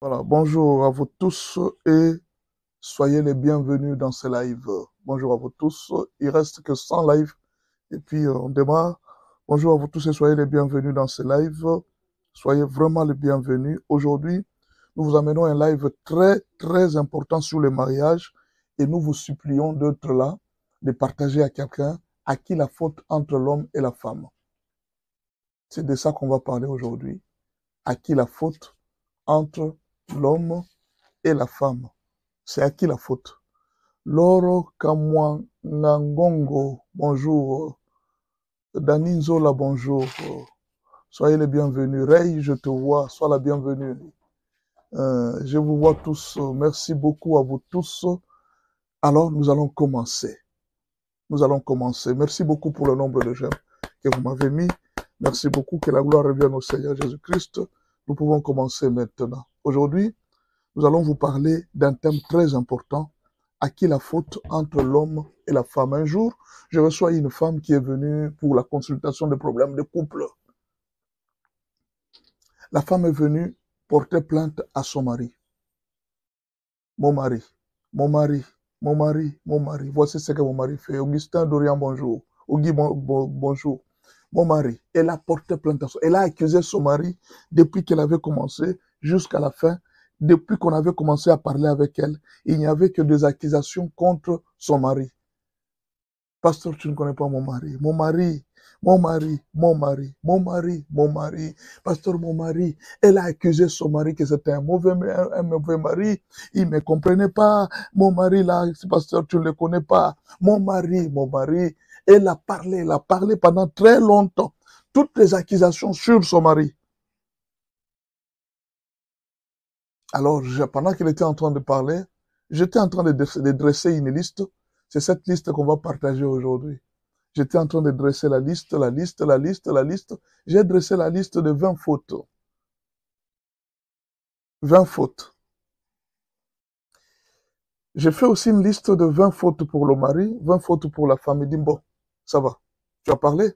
Voilà, bonjour à vous tous et soyez les bienvenus dans ce live. Bonjour à vous tous. Il reste que 100 lives et puis on démarre. Bonjour à vous tous et soyez les bienvenus dans ce live. Soyez vraiment les bienvenus. Aujourd'hui, nous vous amenons un live très, très important sur le mariage et nous vous supplions d'être là, de partager à quelqu'un à qui la faute entre l'homme et la femme. C'est de ça qu'on va parler aujourd'hui. À qui la faute entre l'homme et la femme. C'est à qui la faute? Loro Kamwangangongo, bonjour. Dani Nzola, bonjour. Soyez les bienvenus. Ray, je te vois, sois la bienvenue. Je vous vois tous. Merci beaucoup à vous tous. Alors, nous allons commencer. Nous allons commencer. Merci beaucoup pour le nombre de j'aime que vous m'avez mis. Merci beaucoup. Que la gloire revienne au Seigneur Jésus-Christ. Nous pouvons commencer maintenant. Aujourd'hui, nous allons vous parler d'un thème très important. À qui la faute entre l'homme et la femme? Un jour, je reçois une femme qui est venue pour la consultation des problèmes de couple. La femme est venue porter plainte à son mari. Mon mari, mon mari, mon mari, mon mari. Voici ce que mon mari fait. Augustin Dorian, bonjour. Auguy, bonjour. Mon mari, elle a porté plainte à son... Elle a accusé son mari depuis qu'elle avait commencé jusqu'à la fin. Depuis qu'on avait commencé à parler avec elle, il n'y avait que des accusations contre son mari. Pasteur, tu ne connais pas mon mari. Mon mari, mon mari, mon mari, mon mari, mon mari. Pasteur, mon mari. Elle a accusé son mari que c'était un mauvais mari. Il ne me comprenait pas. Mon mari, là, pasteur, tu ne le connais pas. Mon mari, mon mari. Elle a parlé pendant très longtemps. Toutes les accusations sur son mari. Alors, pendant qu'il était en train de parler, j'étais en train de dresser une liste. C'est cette liste qu'on va partager aujourd'hui. J'étais en train de dresser la liste, la liste, la liste, la liste. J'ai dressé la liste de 20 fautes. 20 fautes. J'ai fait aussi une liste de 20 fautes pour le mari, 20 fautes pour la femme. Il dit, bon, ça va. Tu as parlé?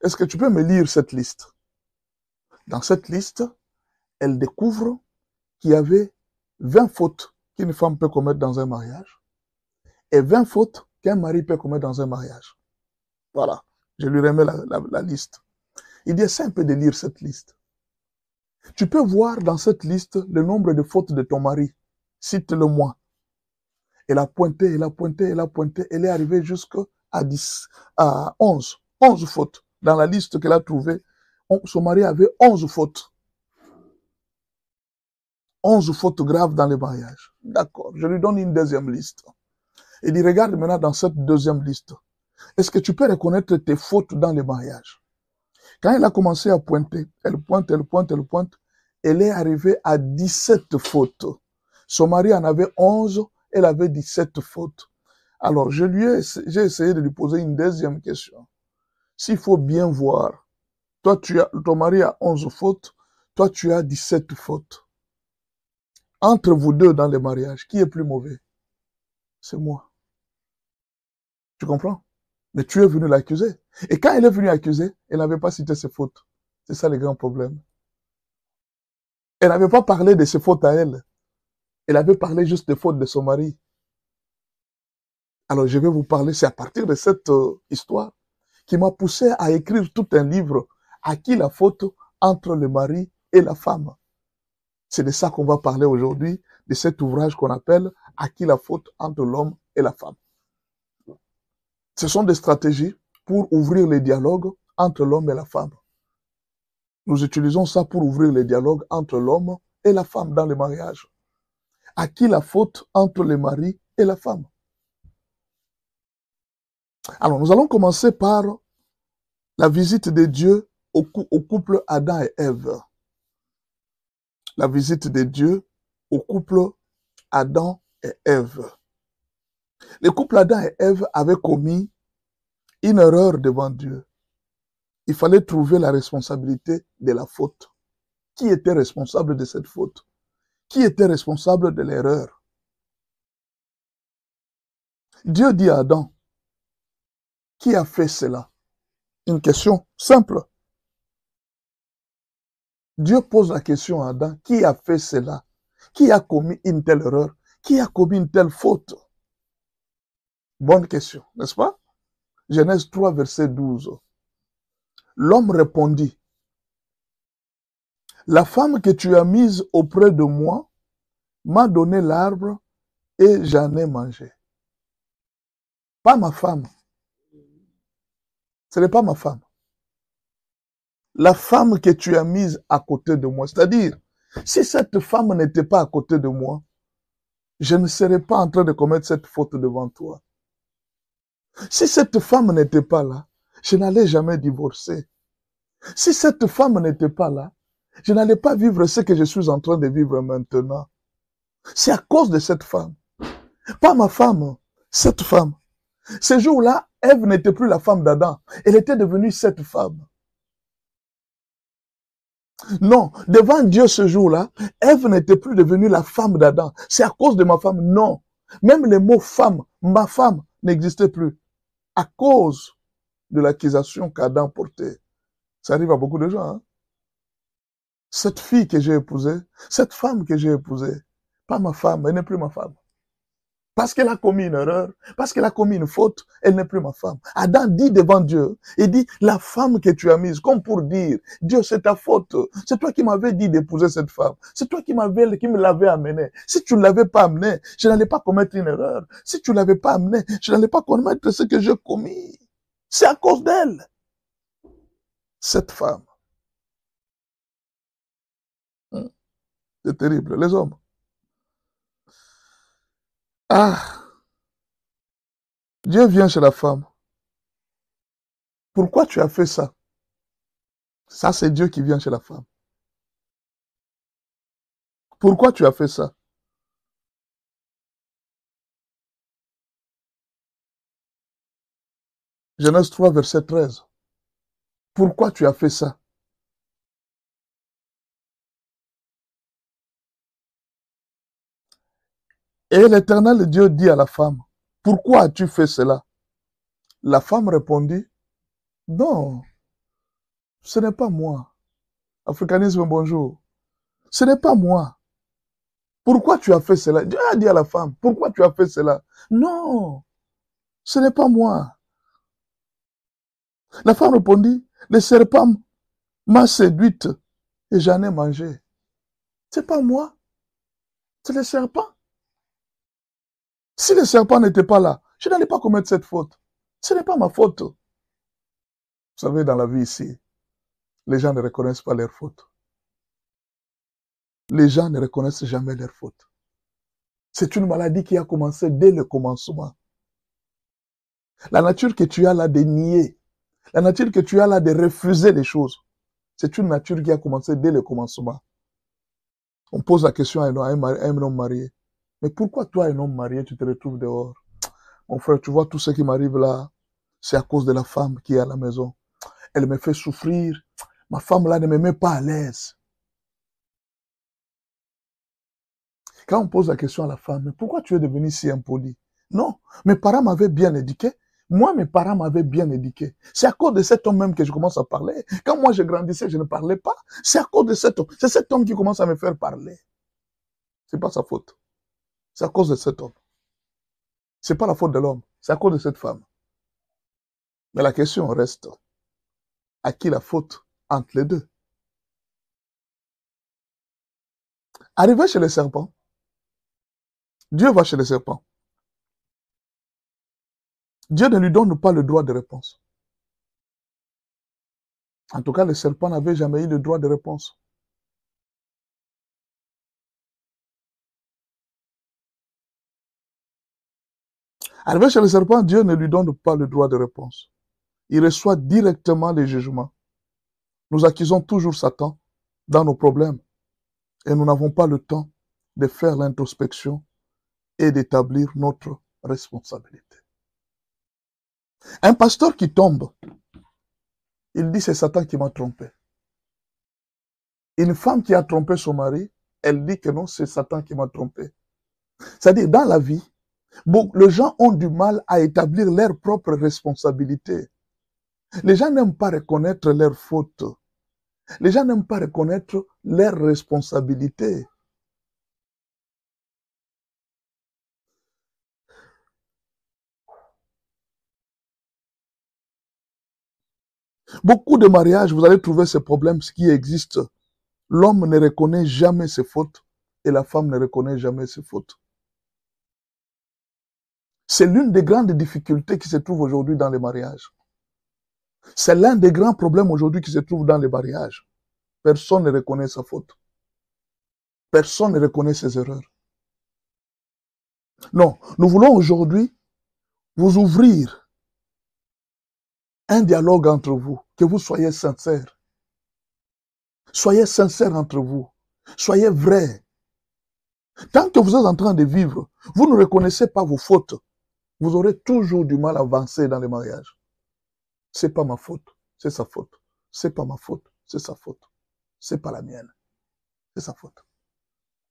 Est-ce que tu peux me lire cette liste? Dans cette liste, elle découvre qu'il y avait 20 fautes qu'une femme peut commettre dans un mariage et 20 fautes qu'un mari peut commettre dans un mariage. Voilà. Je lui remets la liste. Il dit, essaie un peu de lire cette liste. Tu peux voir dans cette liste le nombre de fautes de ton mari. Cite-le moi. Elle a pointé, elle a pointé, elle a pointé. Elle est arrivée jusqu'à 10, à 11. 11 fautes. Dans la liste qu'elle a trouvée, son mari avait 11 fautes. 11 fautes graves dans le mariage. D'accord. Je lui donne une deuxième liste. Il dit, regarde maintenant dans cette deuxième liste. Est-ce que tu peux reconnaître tes fautes dans le mariage? Quand elle a commencé à pointer, elle pointe, elle pointe, elle pointe, elle est arrivée à 17 fautes. Son mari en avait 11, elle avait 17 fautes. Alors, j'ai essayé de lui poser une deuxième question. S'il faut bien voir, toi, ton mari a 11 fautes, toi, tu as 17 fautes. Entre vous deux dans le mariage, qui est plus mauvais? C'est moi. Tu comprends? Mais tu es venu l'accuser. Et quand elle est venue accuser, elle n'avait pas cité ses fautes. C'est ça le grand problème. Elle n'avait pas parlé de ses fautes à elle. Elle avait parlé juste des fautes de son mari. Alors je vais vous parler, c'est à partir de cette histoire qui m'a poussé à écrire tout un livre, à qui la faute entre le mari et la femme. C'est de ça qu'on va parler aujourd'hui, de cet ouvrage qu'on appelle à qui la faute entre l'homme et la femme. Ce sont des stratégies pour ouvrir les dialogues entre l'homme et la femme. Nous utilisons ça pour ouvrir les dialogues entre l'homme et la femme dans le mariage. À qui la faute entre le mari et la femme? Alors, nous allons commencer par la visite de Dieu au couple Adam et Ève. La visite de Dieu au couple Adam et Ève. Le couple Adam et Ève avait commis une erreur devant Dieu. Il fallait trouver la responsabilité de la faute. Qui était responsable de cette faute? Qui était responsable de l'erreur? Dieu dit à Adam, qui a fait cela? Une question simple. Dieu pose la question à Adam, qui a fait cela? Qui a commis une telle erreur? Qui a commis une telle faute? Bonne question, n'est-ce pas? Genèse 3, verset 12. L'homme répondit, la femme que tu as mise auprès de moi m'a donné l'arbre et j'en ai mangé. Pas ma femme. Ce n'est pas ma femme. La femme que tu as mise à côté de moi. C'est-à-dire, si cette femme n'était pas à côté de moi, je ne serais pas en train de commettre cette faute devant toi. Si cette femme n'était pas là, je n'allais jamais divorcer. Si cette femme n'était pas là, je n'allais pas vivre ce que je suis en train de vivre maintenant. C'est à cause de cette femme. Pas ma femme, cette femme. Ce jour-là, Ève n'était plus la femme d'Adam. Elle était devenue cette femme. Non, devant Dieu ce jour-là, Ève n'était plus devenue la femme d'Adam. C'est à cause de ma femme. Non. Même le mot femme, ma femme, n'existait plus. À cause de l'accusation qu'Adam portait. Ça arrive à beaucoup de gens. Hein? Cette fille que j'ai épousée, cette femme que j'ai épousée, pas ma femme, elle n'est plus ma femme. Parce qu'elle a commis une erreur, parce qu'elle a commis une faute, elle n'est plus ma femme. Adam dit devant Dieu, il dit, la femme que tu as mise, comme pour dire, Dieu, c'est ta faute. C'est toi qui m'avais dit d'épouser cette femme. C'est toi qui me l'avais amenée. Si tu ne l'avais pas amenée, je n'allais pas commettre une erreur. Si tu ne l'avais pas amenée, je n'allais pas commettre ce que j'ai commis. C'est à cause d'elle. Cette femme. C'est terrible, les hommes. Ah, Dieu vient chez la femme. Pourquoi tu as fait ça? Ça, c'est Dieu qui vient chez la femme. Pourquoi tu as fait ça? Genèse 3, verset 13. Pourquoi tu as fait ça? Et l'Éternel Dieu dit à la femme, pourquoi as-tu fait cela? La femme répondit, non, ce n'est pas moi. Africanisme, bonjour. Ce n'est pas moi. Pourquoi tu as fait cela? Dieu a dit à la femme, pourquoi tu as fait cela? Non, ce n'est pas moi. La femme répondit, le serpent m'a séduite et j'en ai mangé. C'est pas moi, c'est le serpent. Si le serpent n'était pas là, je n'allais pas commettre cette faute. Ce n'est pas ma faute. Vous savez, dans la vie ici, les gens ne reconnaissent pas leurs fautes. Les gens ne reconnaissent jamais leurs fautes. C'est une maladie qui a commencé dès le commencement. La nature que tu as là de nier, la nature que tu as là de refuser les choses, c'est une nature qui a commencé dès le commencement. On pose la question à un homme marié. Mais pourquoi toi, un homme marié, tu te retrouves dehors? Mon frère, tu vois tout ce qui m'arrive là, c'est à cause de la femme qui est à la maison. Elle me fait souffrir. Ma femme là ne me met pas à l'aise. Quand on pose la question à la femme, mais pourquoi tu es devenu si impoli? Non, mes parents m'avaient bien éduqué. Moi, mes parents m'avaient bien éduqué. C'est à cause de cet homme même que je commence à parler. Quand moi je grandissais, je ne parlais pas. C'est à cause de cet homme. C'est cet homme qui commence à me faire parler. C'est pas sa faute. C'est à cause de cet homme. C'est pas la faute de l'homme. C'est à cause de cette femme. Mais la question reste, à qui la faute entre les deux? Arrivé chez le serpent, Dieu va chez le serpent. Dieu ne lui donne pas le droit de réponse. En tout cas, le serpent n'avait jamais eu le droit de réponse. Arrivé chez le serpent, Dieu ne lui donne pas le droit de réponse. Il reçoit directement les jugements. Nous accusons toujours Satan dans nos problèmes et nous n'avons pas le temps de faire l'introspection et d'établir notre responsabilité. Un pasteur qui tombe, il dit c'est Satan qui m'a trompé. Une femme qui a trompé son mari, elle dit que non, c'est Satan qui m'a trompé. C'est-à-dire, dans la vie, bon, les gens ont du mal à établir leur propre responsabilité. Les gens n'aiment pas reconnaître leurs fautes. Les gens n'aiment pas reconnaître leurs responsabilités. Beaucoup de mariages, vous allez trouver ces problèmes qui existent. L'homme ne reconnaît jamais ses fautes et la femme ne reconnaît jamais ses fautes. C'est l'une des grandes difficultés qui se trouvent aujourd'hui dans les mariages. C'est l'un des grands problèmes aujourd'hui qui se trouve dans les mariages. Personne ne reconnaît sa faute. Personne ne reconnaît ses erreurs. Non, nous voulons aujourd'hui vous ouvrir un dialogue entre vous, que vous soyez sincères. Soyez sincères entre vous. Soyez vrais. Tant que vous êtes en train de vivre, vous ne reconnaissez pas vos fautes. Vous aurez toujours du mal à avancer dans les mariages. C'est pas ma faute, c'est sa faute. C'est pas ma faute, c'est sa faute. C'est pas la mienne, c'est sa faute.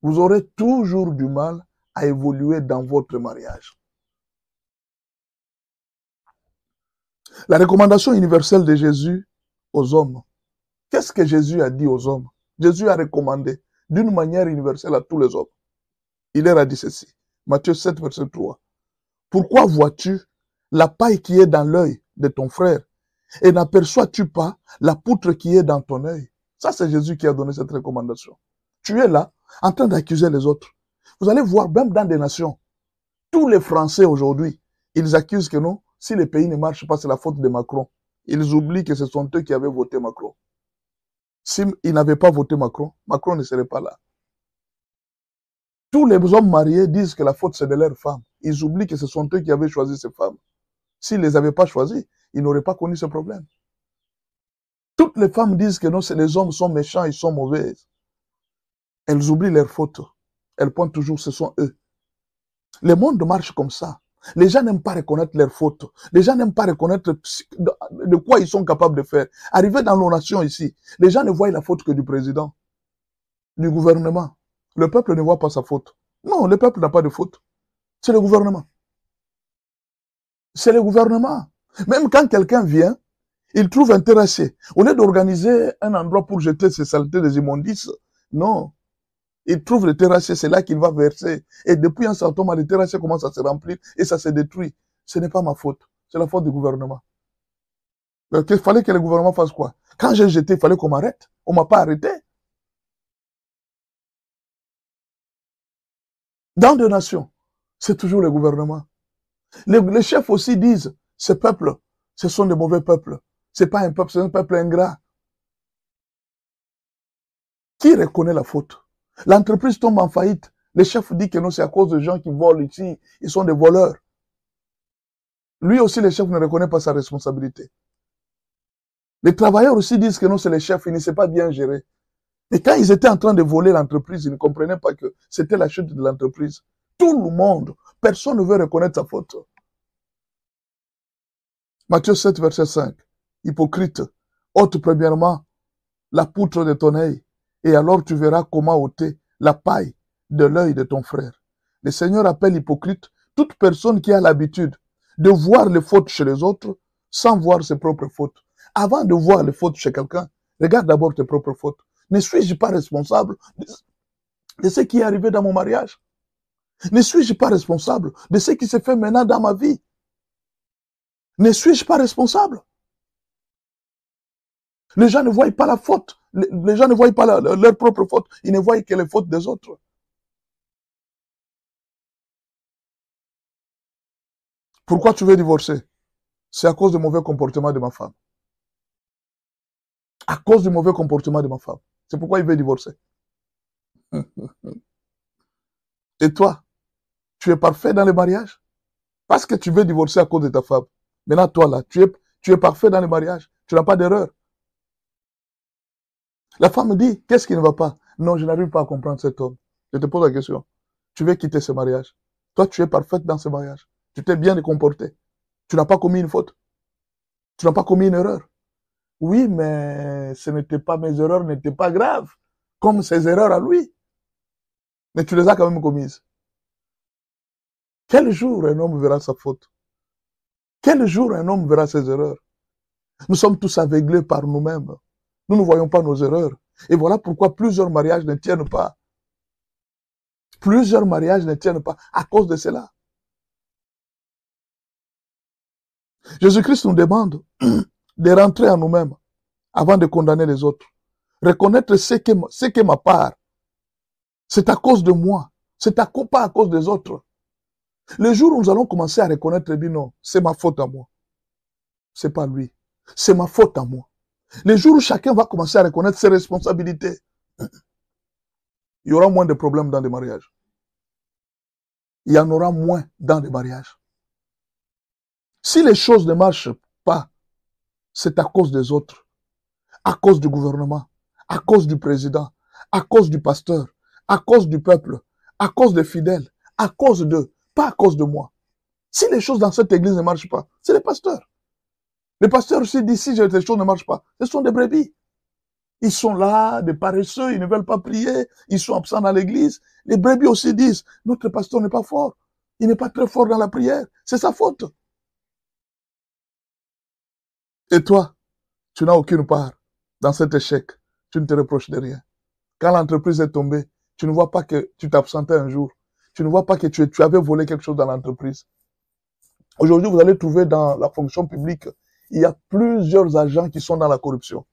Vous aurez toujours du mal à évoluer dans votre mariage. La recommandation universelle de Jésus aux hommes. Qu'est-ce que Jésus a dit aux hommes? Jésus a recommandé d'une manière universelle à tous les hommes. Il leur a dit ceci. Matthieu 7, verset 3. Pourquoi vois-tu la paille qui est dans l'œil de ton frère et n'aperçois-tu pas la poutre qui est dans ton œil? Ça, c'est Jésus qui a donné cette recommandation. Tu es là, en train d'accuser les autres. Vous allez voir, même dans des nations, tous les Français aujourd'hui, ils accusent que non, si le pays ne marche pas, c'est la faute de Macron. Ils oublient que ce sont eux qui avaient voté Macron. S'ils n'avaient pas voté Macron, Macron ne serait pas là. Tous les hommes mariés disent que la faute, c'est de leurs femmes. Ils oublient que ce sont eux qui avaient choisi ces femmes. S'ils ne les avaient pas choisies, ils n'auraient pas connu ce problème. Toutes les femmes disent que non, les hommes sont méchants, ils sont mauvais. Elles oublient leurs fautes. Elles pointent toujours, ce sont eux. Le monde marche comme ça. Les gens n'aiment pas reconnaître leurs fautes. Les gens n'aiment pas reconnaître de quoi ils sont capables de faire. Arrivé dans nos nations ici, les gens ne voient la faute que du président, du gouvernement. Le peuple ne voit pas sa faute. Non, le peuple n'a pas de faute. C'est le gouvernement. C'est le gouvernement. Même quand quelqu'un vient, il trouve un terrassier. Au lieu d'organiser un endroit pour jeter ses saletés, des immondices, non. Il trouve le terrassier, c'est là qu'il va verser. Et depuis un certain moment, le terrassier commence à se remplir et ça se détruit. Ce n'est pas ma faute. C'est la faute du gouvernement. Il fallait que le gouvernement fasse quoi? Quand j'ai jeté, il fallait qu'on m'arrête. On ne m'a pas arrêté. Dans des nations, c'est toujours le gouvernement. Les chefs aussi disent, ce peuple, ce sont des mauvais peuples. Ce n'est pas un peuple, c'est un peuple ingrat. Qui reconnaît la faute? L'entreprise tombe en faillite. Le chef dit que non, c'est à cause de gens qui volent ici. Ils sont des voleurs. Lui aussi, le chef ne reconnaît pas sa responsabilité. Les travailleurs aussi disent que non, c'est le chef, il ne sait pas bien gérer. Et quand ils étaient en train de voler l'entreprise, ils ne comprenaient pas que c'était la chute de l'entreprise. Tout le monde, personne ne veut reconnaître sa faute. Matthieu 7, verset 5. Hypocrite, ôte premièrement la poutre de ton œil, et alors tu verras comment ôter la paille de l'œil de ton frère. Le Seigneur appelle hypocrite toute personne qui a l'habitude de voir les fautes chez les autres sans voir ses propres fautes. Avant de voir les fautes chez quelqu'un, regarde d'abord tes propres fautes. Ne suis-je pas responsable de ce qui est arrivé dans mon mariage? Ne suis-je pas responsable de ce qui se fait maintenant dans ma vie? Ne suis-je pas responsable? Les gens ne voient pas la faute. Les gens ne voient pas leur propre faute. Ils ne voient que les fautes des autres. Pourquoi tu veux divorcer? C'est à cause du mauvais comportement de ma femme. À cause du mauvais comportement de ma femme. C'est pourquoi il veut divorcer. Et toi, tu es parfait dans le mariage? Parce que tu veux divorcer à cause de ta femme. Maintenant, toi là, tu es parfait dans le mariage. Tu n'as pas d'erreur. La femme me dit, qu'est-ce qui ne va pas? Non, je n'arrive pas à comprendre cet homme. Je te pose la question. Tu veux quitter ce mariage. Toi, tu es parfaite dans ce mariage. Tu t'es bien comporté. Tu n'as pas commis une faute. Tu n'as pas commis une erreur. Oui, mais ce n'était pas, mes erreurs n'étaient pas graves, comme ses erreurs à lui. Mais tu les as quand même commises. Quel jour un homme verra sa faute? Quel jour un homme verra ses erreurs? Nous sommes tous aveuglés par nous-mêmes. Nous ne voyons pas nos erreurs. Et voilà pourquoi plusieurs mariages ne tiennent pas. Plusieurs mariages ne tiennent pas à cause de cela. Jésus-Christ nous demande de rentrer en nous-mêmes avant de condamner les autres. Reconnaître ce qu'est ma part. C'est à cause de moi. C'est pas à cause des autres. Le jour où nous allons commencer à reconnaître, non, c'est ma faute à moi. C'est pas lui. C'est ma faute à moi. Le jour où chacun va commencer à reconnaître ses responsabilités, il y aura moins de problèmes dans les mariages. Il y en aura moins dans les mariages. Si les choses ne marchent pas, c'est à cause des autres, à cause du gouvernement, à cause du président, à cause du pasteur, à cause du peuple, à cause des fidèles, à cause d'eux, pas à cause de moi. Si les choses dans cette église ne marchent pas, c'est les pasteurs. Les pasteurs aussi disent si les choses ne marchent pas, ce sont des brebis. Ils sont là, des paresseux, ils ne veulent pas prier, ils sont absents dans l'église. Les brebis aussi disent, notre pasteur n'est pas fort, il n'est pas très fort dans la prière, c'est sa faute. Et toi, tu n'as aucune part dans cet échec, tu ne te reproches de rien. Quand l'entreprise est tombée, tu ne vois pas que tu t'absentais un jour, tu ne vois pas que tu avais volé quelque chose dans l'entreprise. Aujourd'hui, vous allez trouver dans la fonction publique, il y a plusieurs agents qui sont dans la corruption.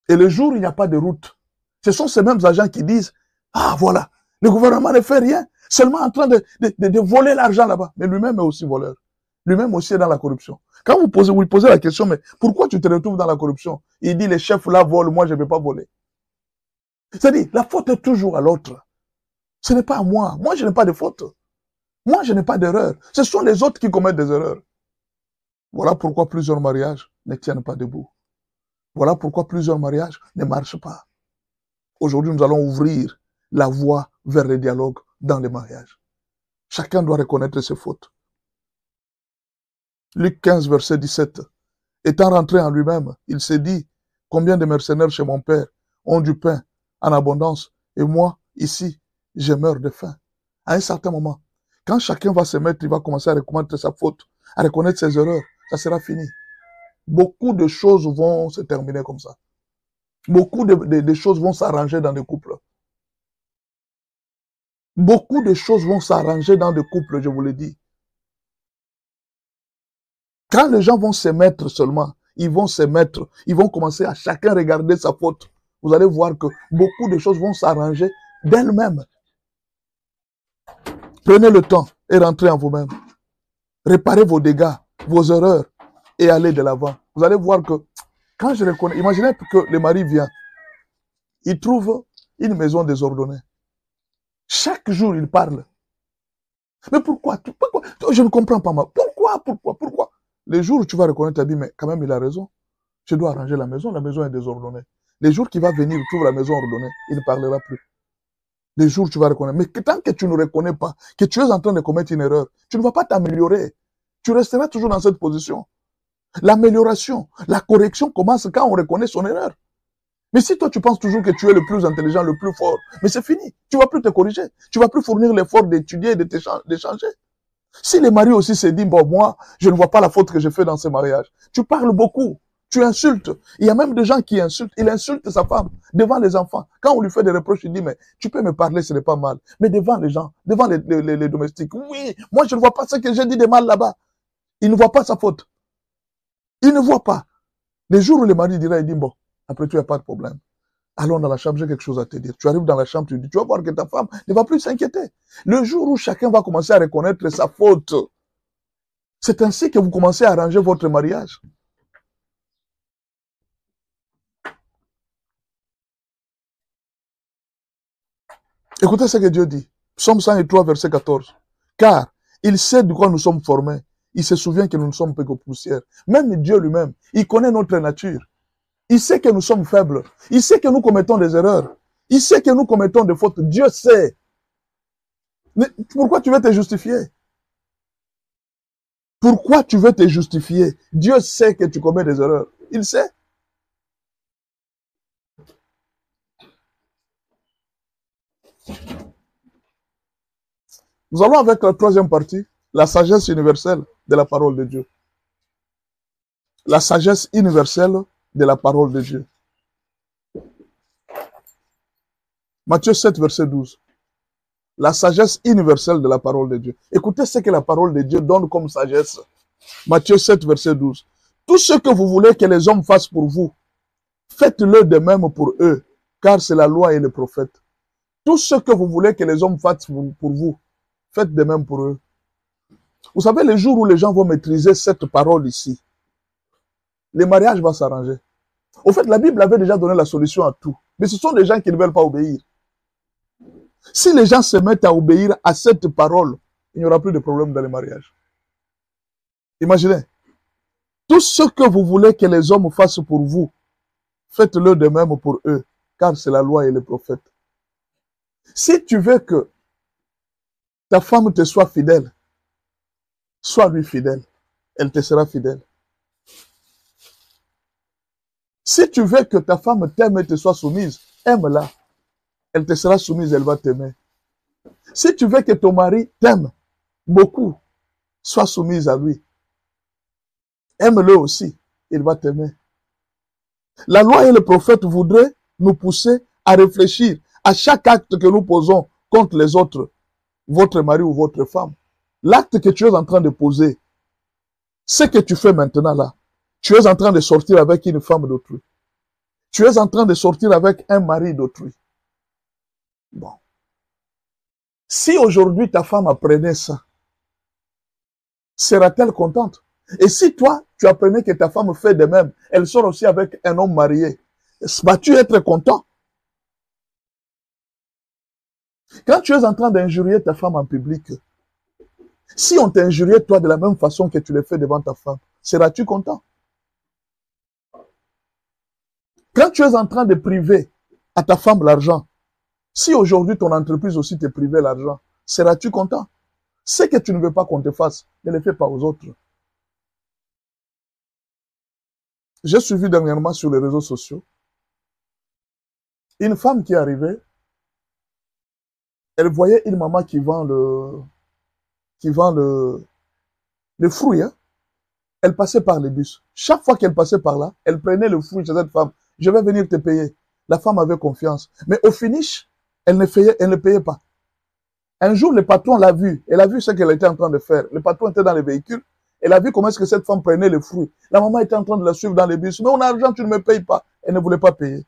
Et le jour où il n'y a pas de route, ce sont ces mêmes agents qui disent, ah voilà, le gouvernement ne fait rien, seulement en train de voler l'argent là-bas. Mais lui-même est aussi voleur. Lui-même aussi est dans la corruption. Quand vous lui posez la question, mais pourquoi tu te retrouves dans la corruption? Il dit, les chefs là volent, moi je ne vais pas voler. C'est-à-dire, la faute est toujours à l'autre. Ce n'est pas à moi. Moi, je n'ai pas de faute. Moi, je n'ai pas d'erreur. Ce sont les autres qui commettent des erreurs. Voilà pourquoi plusieurs mariages ne tiennent pas debout. Voilà pourquoi plusieurs mariages ne marchent pas. Aujourd'hui, nous allons ouvrir la voie vers le dialogue dans les mariages. Chacun doit reconnaître ses fautes. Luc 15, verset 17. Étant rentré en lui-même, il s'est dit, combien de mercenaires chez mon père ont du pain en abondance, et moi, ici, je meurs de faim. À un certain moment, quand chacun va se mettre, il va commencer à reconnaître sa faute, à reconnaître ses erreurs, ça sera fini. Beaucoup de choses vont se terminer comme ça. Beaucoup de choses vont s'arranger dans des couples. Beaucoup de choses vont s'arranger dans des couples, je vous le dis. Quand les gens vont se mettre seulement, ils vont se mettre, ils vont commencer à chacun regarder sa faute. Vous allez voir que beaucoup de choses vont s'arranger d'elles-mêmes. Prenez le temps et rentrez en vous-même. Réparez vos dégâts, vos erreurs et allez de l'avant. Vous allez voir que quand je reconnais, imaginez que le mari vient, il trouve une maison désordonnée. Chaque jour, il parle. Mais pourquoi? Je ne comprends pas. Pourquoi? Les jours où tu vas reconnaître ta vie, mais quand même, il a raison. Je dois arranger la maison est désordonnée. Les jours qu'il va venir, il trouve la maison ordonnée, il ne parlera plus. Les jours où tu vas reconnaître. Mais tant que tu ne reconnais pas que tu es en train de commettre une erreur, tu ne vas pas t'améliorer. Tu resteras toujours dans cette position. L'amélioration, la correction commence quand on reconnaît son erreur. Mais si toi tu penses toujours que tu es le plus intelligent, le plus fort, mais c'est fini. Tu ne vas plus te corriger. Tu ne vas plus fournir l'effort d'étudier et d'échanger. Si les maris aussi se disent, bon, moi, je ne vois pas la faute que j'ai fait dans ce mariage. Tu parles beaucoup. Tu insultes. Il y a même des gens qui insultent. Il insulte sa femme devant les enfants. Quand on lui fait des reproches, il dit, mais tu peux me parler, ce n'est pas mal. Mais devant les gens, devant les domestiques, oui, moi je ne vois pas ce que j'ai dit de mal là-bas. Il ne voit pas sa faute. Il ne voit pas. Les jours où le mari dira, il dit, bon, après tout, il n'y a pas de problème. Allons dans la chambre, j'ai quelque chose à te dire. Tu arrives dans la chambre, tu dis, tu vas voir que ta femme ne va plus s'inquiéter. Le jour où chacun va commencer à reconnaître sa faute, c'est ainsi que vous commencez à arranger votre mariage. Écoutez ce que Dieu dit. Psaume 103, verset 14. Car il sait de quoi nous sommes formés. Il se souvient que nous ne sommes que poussière. Même Dieu lui-même, il connaît notre nature. Il sait que nous sommes faibles. Il sait que nous commettons des erreurs. Il sait que nous commettons des fautes. Dieu sait. Mais pourquoi tu veux te justifier? Pourquoi tu veux te justifier? Dieu sait que tu commets des erreurs. Il sait. Nous allons avec la troisième partie, la sagesse universelle de la parole de Dieu. La sagesse universelle de la parole de Dieu. Matthieu 7, verset 12. La sagesse universelle de la parole de Dieu. Écoutez ce que la parole de Dieu donne comme sagesse. Matthieu 7, verset 12. Tout ce que vous voulez que les hommes fassent pour vous, faites-le de même pour eux, car c'est la loi et les prophètes. Tout ce que vous voulez que les hommes fassent pour vous, faites de même pour eux. Vous savez, le jour où les gens vont maîtriser cette parole ici, le mariage va s'arranger. Au fait, la Bible avait déjà donné la solution à tout. Mais ce sont des gens qui ne veulent pas obéir. Si les gens se mettent à obéir à cette parole, il n'y aura plus de problème dans les mariages. Imaginez. Tout ce que vous voulez que les hommes fassent pour vous, faites-le de même pour eux, car c'est la loi et les prophètes. Si tu veux que ta femme te soit fidèle, sois lui fidèle. Elle te sera fidèle. Si tu veux que ta femme t'aime et te soit soumise, aime-la. Elle te sera soumise, elle va t'aimer. Si tu veux que ton mari t'aime beaucoup, sois soumise à lui. Aime-le aussi, il va t'aimer. La loi et le prophète voudraient nous pousser à réfléchir à chaque acte que nous posons contre les autres, votre mari ou votre femme. L'acte que tu es en train de poser, ce que tu fais maintenant là, tu es en train de sortir avec une femme d'autrui. Tu es en train de sortir avec un mari d'autrui. Bon. Si aujourd'hui ta femme apprenait ça, sera-t-elle contente? Et si toi, tu apprenais que ta femme fait de même, elle sort aussi avec un homme marié, vas-tu être content? Quand tu es en train d'injurier ta femme en public, si on t'injuriait toi de la même façon que tu le fais devant ta femme, seras-tu content? Quand tu es en train de priver à ta femme l'argent, si aujourd'hui ton entreprise aussi te privait l'argent, seras-tu content? Ce que tu ne veux pas qu'on te fasse, ne le fais pas aux autres. J'ai suivi dernièrement sur les réseaux sociaux une femme qui est arrivée, elle voyait une maman qui vend le fruit, hein. Elle passait par les bus. Chaque fois qu'elle passait par là, elle prenait le fruit chez cette femme. Je vais venir te payer. La femme avait confiance. Mais au finish, elle ne payait pas. Un jour, le patron l'a vu. Elle a vu ce qu'elle était en train de faire. Le patron était dans le véhicule. Elle a vu comment est-ce que cette femme prenait le fruit. La maman était en train de la suivre dans les bus. Mais on a l'argent, tu ne me payes pas. Elle ne voulait pas payer.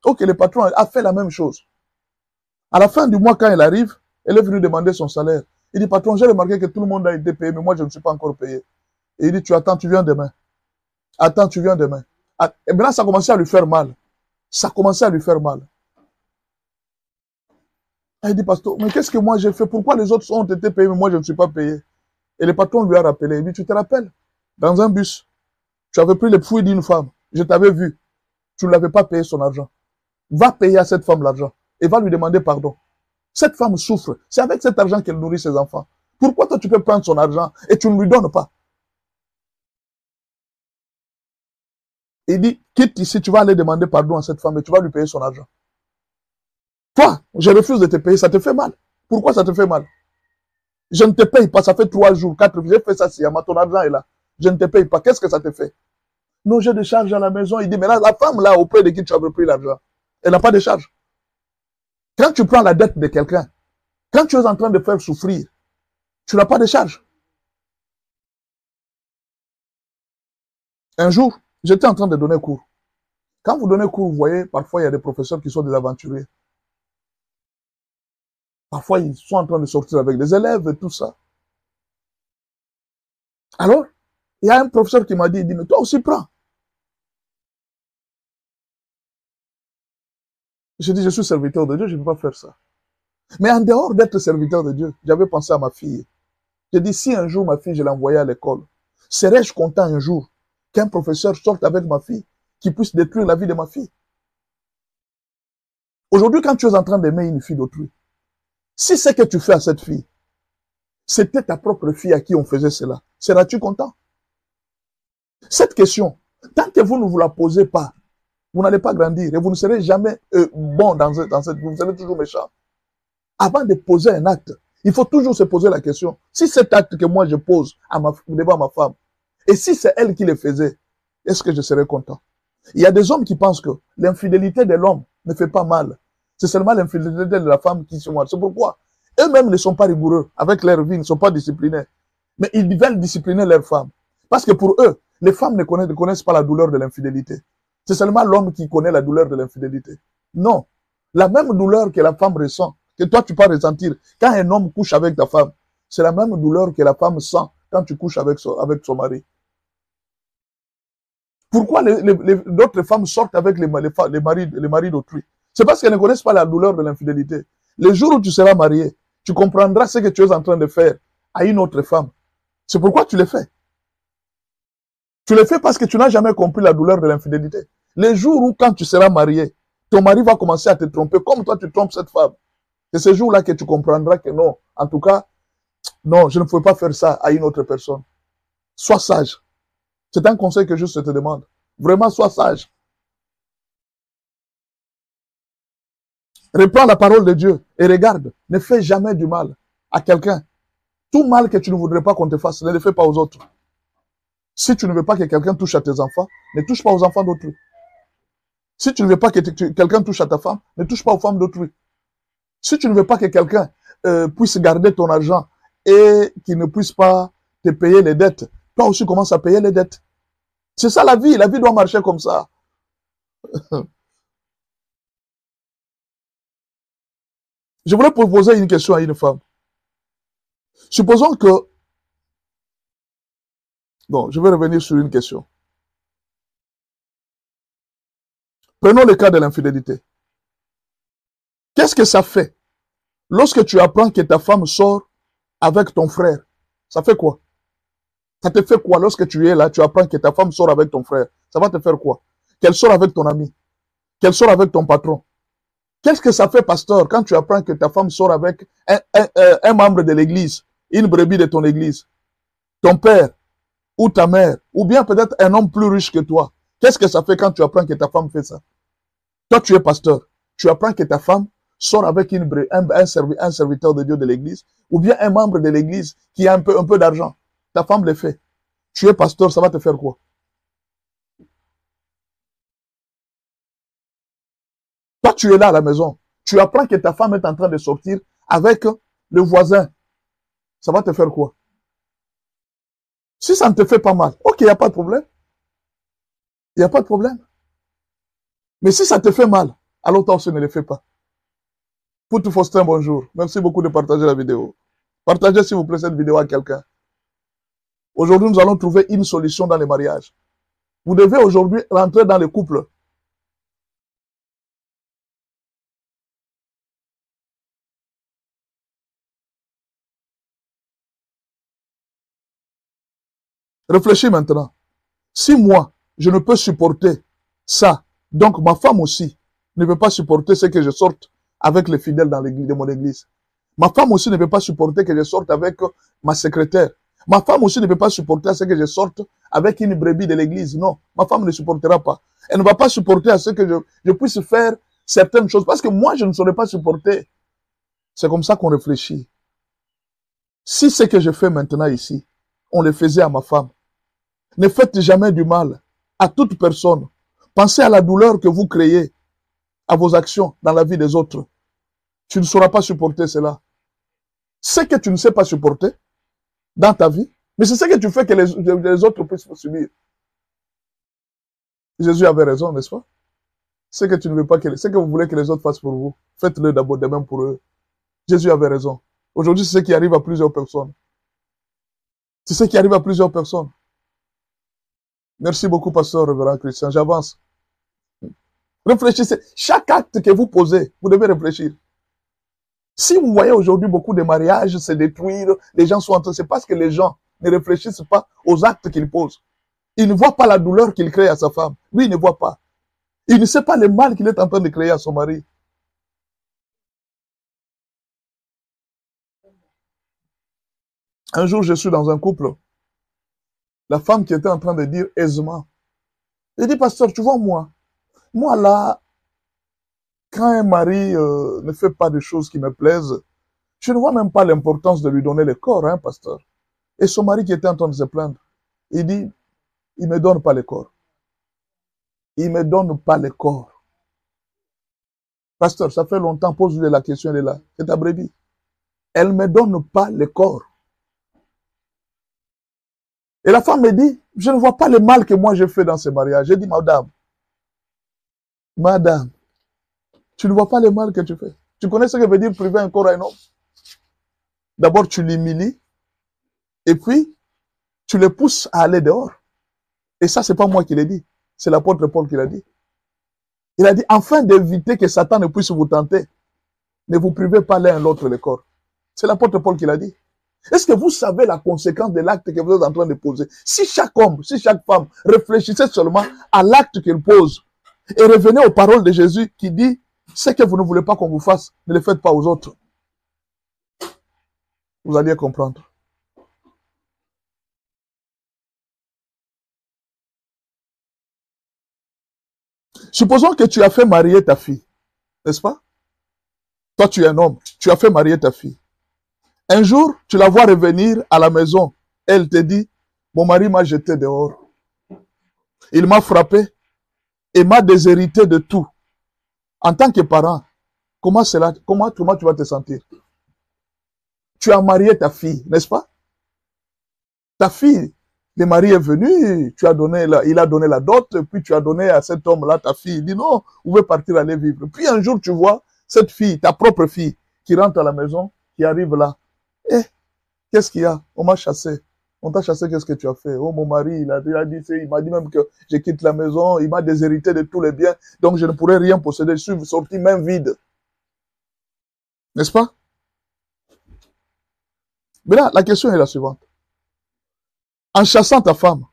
Ok, le patron a fait la même chose. À la fin du mois, quand elle arrive, elle est venue demander son salaire. Il dit, patron, j'ai remarqué que tout le monde a été payé, mais moi, je ne suis pas encore payé. Et il dit, tu attends, tu viens demain. Attends, tu viens demain. Et maintenant, ça commençait à lui faire mal. Ça commençait à lui faire mal. Il dit, pasteur, mais qu'est-ce que moi j'ai fait? Pourquoi les autres ont été payés, mais moi, je ne suis pas payé? Et le patron lui a rappelé. Il dit, tu te rappelles? Dans un bus, tu avais pris le fruit d'une femme. Je t'avais vu. Tu ne l'avais pas payé son argent. Va payer à cette femme l'argent. Et va lui demander pardon. Cette femme souffre. C'est avec cet argent qu'elle nourrit ses enfants. Pourquoi toi, tu peux prendre son argent et tu ne lui donnes pas? Il dit, quitte ici, tu vas aller demander pardon à cette femme et tu vas lui payer son argent. Toi, je refuse de te payer, ça te fait mal. Pourquoi ça te fait mal? Je ne te paye pas, ça fait 3 jours, 4 jours, j'ai fait ça, ton argent est là. Je ne te paye pas, qu'est-ce que ça te fait? Non, j'ai des charges à la maison. Il dit, mais là, la femme là, auprès de qui tu as pris l'argent, elle n'a pas de charges. Quand tu prends la dette de quelqu'un, quand tu es en train de faire souffrir, tu n'as pas de charges. Un jour, j'étais en train de donner cours. Quand vous donnez cours, vous voyez, parfois il y a des professeurs qui sont des aventuriers. Parfois, ils sont en train de sortir avec des élèves et tout ça. Alors, il y a un professeur qui m'a dit, il dit, mais toi aussi prends. J'ai dit, je suis serviteur de Dieu, je ne peux pas faire ça. Mais en dehors d'être serviteur de Dieu, j'avais pensé à ma fille. J'ai dit, si un jour ma fille, je l'envoyais à l'école, serais-je content un jour qu'un professeur sorte avec ma fille, qui puisse détruire la vie de ma fille? Aujourd'hui, quand tu es en train d'aimer une fille d'autrui, si ce que tu fais à cette fille, c'était ta propre fille à qui on faisait cela, seras-tu content? Cette question, tant que vous ne vous la posez pas, vous n'allez pas grandir et vous ne serez jamais bon dans cette, vous serez toujours méchant. Avant de poser un acte, il faut toujours se poser la question, si cet acte que moi je pose devant ma femme, et si c'est elle qui le faisait, est-ce que je serais content? Il y a des hommes qui pensent que l'infidélité de l'homme ne fait pas mal. C'est seulement l'infidélité de la femme qui se mal. C'est pourquoi eux-mêmes ne sont pas rigoureux avec leur vie, ils ne sont pas disciplinés. Mais ils veulent discipliner leur femme. Parce que pour eux, Les femmes ne connaissent pas la douleur de l'infidélité. C'est seulement l'homme qui connaît la douleur de l'infidélité. Non. La même douleur que la femme ressent, que toi tu peux ressentir quand un homme couche avec ta femme, c'est la même douleur que la femme sent quand tu couches avec son mari. Pourquoi d'autres femmes sortent avec les maris d'autrui? C'est parce qu'elles ne connaissent pas la douleur de l'infidélité. Le jour où tu seras marié, tu comprendras ce que tu es en train de faire à une autre femme. C'est pourquoi tu le fais. Tu le fais parce que tu n'as jamais compris la douleur de l'infidélité. Le jour où, quand tu seras marié, ton mari va commencer à te tromper comme toi tu trompes cette femme. C'est ce jour-là que tu comprendras que non, en tout cas, non, je ne pouvais pas faire ça à une autre personne. Sois sage. C'est un conseil que je te demande. Vraiment, sois sage. Reprends la parole de Dieu et regarde. Ne fais jamais du mal à quelqu'un. Tout mal que tu ne voudrais pas qu'on te fasse, ne le fais pas aux autres. Si tu ne veux pas que quelqu'un touche à tes enfants, ne touche pas aux enfants d'autrui. Si tu ne veux pas que quelqu'un touche à ta femme, ne touche pas aux femmes d'autrui. Si tu ne veux pas que quelqu'un puisse garder ton argent et qu'il ne puisse pas te payer les dettes, toi aussi commence à payer les dettes. C'est ça la vie doit marcher comme ça. Je voulais poser une question à une femme. Supposons que... Bon, je vais revenir sur une question. Prenons le cas de l'infidélité. Qu'est-ce que ça fait lorsque tu apprends que ta femme sort avec ton frère? Ça fait quoi? Ça te fait quoi lorsque tu es là, tu apprends que ta femme sort avec ton frère? Ça va te faire quoi? Qu'elle sort avec ton ami? Qu'elle sort avec ton patron? Qu'est-ce que ça fait, pasteur, quand tu apprends que ta femme sort avec un membre de l'église, une brebis de ton église, ton père ou ta mère, ou bien peut-être un homme plus riche que toi? Qu'est-ce que ça fait quand tu apprends que ta femme fait ça? Toi, tu es pasteur. Tu apprends que ta femme sort avec un serviteur de Dieu de l'église, ou bien un membre de l'église qui a un peu d'argent. Ta femme le fait. Tu es pasteur, ça va te faire quoi? Toi, tu es là à la maison. Tu apprends que ta femme est en train de sortir avec le voisin. Ça va te faire quoi? Si ça ne te fait pas mal, ok, il n'y a pas de problème. Il n'y a pas de problème. Mais si ça te fait mal, alors toi aussi ne le fais pas. Pour tout Faustin, bonjour. Merci beaucoup de partager la vidéo. Partagez s'il vous plaît cette vidéo à quelqu'un. Aujourd'hui, nous allons trouver une solution dans les mariages. Vous devez aujourd'hui rentrer dans les couples. Réfléchis maintenant. Si moi, je ne peux supporter ça, donc ma femme aussi ne peut pas supporter ce que je sorte avec les fidèles dans l'église de mon église. Ma femme aussi ne peut pas supporter que je sorte avec ma secrétaire. Ma femme aussi ne peut pas supporter ce que je sorte avec une brebis de l'église. Non, ma femme ne supportera pas. Elle ne va pas supporter à ce que je puisse faire certaines choses parce que moi, je ne saurais pas supporter. C'est comme ça qu'on réfléchit. Si ce que je fais maintenant ici, on le faisait à ma femme, ne faites jamais du mal à toute personne. Pensez à la douleur que vous créez à vos actions dans la vie des autres. Tu ne sauras pas supporter cela. Ce que tu ne sais pas supporter dans ta vie, mais c'est ce que tu fais que les autres puissent subir. Jésus avait raison, n'est-ce pas? Ce que tu ne veux pas ce que vous voulez que les autres fassent pour vous, faites-le d'abord de même pour eux. Jésus avait raison. Aujourd'hui, c'est ce qui arrive à plusieurs personnes. C'est ce qui arrive à plusieurs personnes. Merci beaucoup, pasteur révérend Christian. J'avance. Réfléchissez. Chaque acte que vous posez, vous devez réfléchir. Si vous voyez aujourd'hui beaucoup de mariages se détruire, les gens sont en train, c'est parce que les gens ne réfléchissent pas aux actes qu'ils posent. Il ne voit pas la douleur qu'il crée à sa femme. Lui, il ne voit pas. Il ne sait pas le mal qu'il est en train de créer à son mari. Un jour, je suis dans un couple. La femme qui était en train de dire aisément. Elle dit, pasteur, tu vois moi là, quand un mari ne fait pas des choses qui me plaisent, je ne vois même pas l'importance de lui donner le corps, hein, pasteur. Et son mari qui était en train de se plaindre, il dit, il ne me donne pas le corps. Il ne me donne pas le corps. Pasteur, ça fait longtemps, pose-lui la question, elle est là. C'est ta brebis. Elle ne me donne pas le corps. Et la femme me dit, Je ne vois pas le mal que moi j'ai fait dans ce mariage. J'ai dit, madame, madame, tu ne vois pas le mal que tu fais. Tu connais ce que veut dire priver un corps à un homme? D'abord, tu l'humilies, et puis, tu le pousses à aller dehors. Et ça, c'est pas moi qui l'ai dit. C'est l'apôtre Paul qui l'a dit. Il a dit, afin d'éviter que Satan ne puisse vous tenter, ne vous privez pas l'un l'autre le corps. C'est l'apôtre Paul qui l'a dit. Est-ce que vous savez la conséquence de l'acte que vous êtes en train de poser? Si chaque homme, si chaque femme réfléchissait seulement à l'acte qu'il pose et revenait aux paroles de Jésus qui dit, ce que vous ne voulez pas qu'on vous fasse, ne le faites pas aux autres. Vous alliez comprendre. Supposons que tu as fait marier ta fille, n'est-ce pas? Toi, tu es un homme, tu as fait marier ta fille. Un jour, tu la vois revenir à la maison. Elle te dit, mon mari m'a jeté dehors. Il m'a frappé et m'a déshérité de tout. En tant que parent, comment tu vas te sentir? Tu as marié ta fille, n'est-ce pas? Ta fille, le mari est venu, il a donné la dot, puis tu as donné à cet homme-là ta fille. Il dit non, vous pouvez partir aller vivre. Puis un jour, tu vois cette fille, ta propre fille, qui rentre à la maison, qui arrive là. Eh, qu'est-ce qu'il y a? On m'a chassé. On t'a chassé, qu'est-ce que tu as fait? Oh, mon mari, il m'a dit même que je quitte la maison, il m'a déshérité de tous les biens, donc je ne pourrais rien posséder. Je suis sorti même vide. N'est-ce pas? Mais là, la question est la suivante. En chassant ta femme,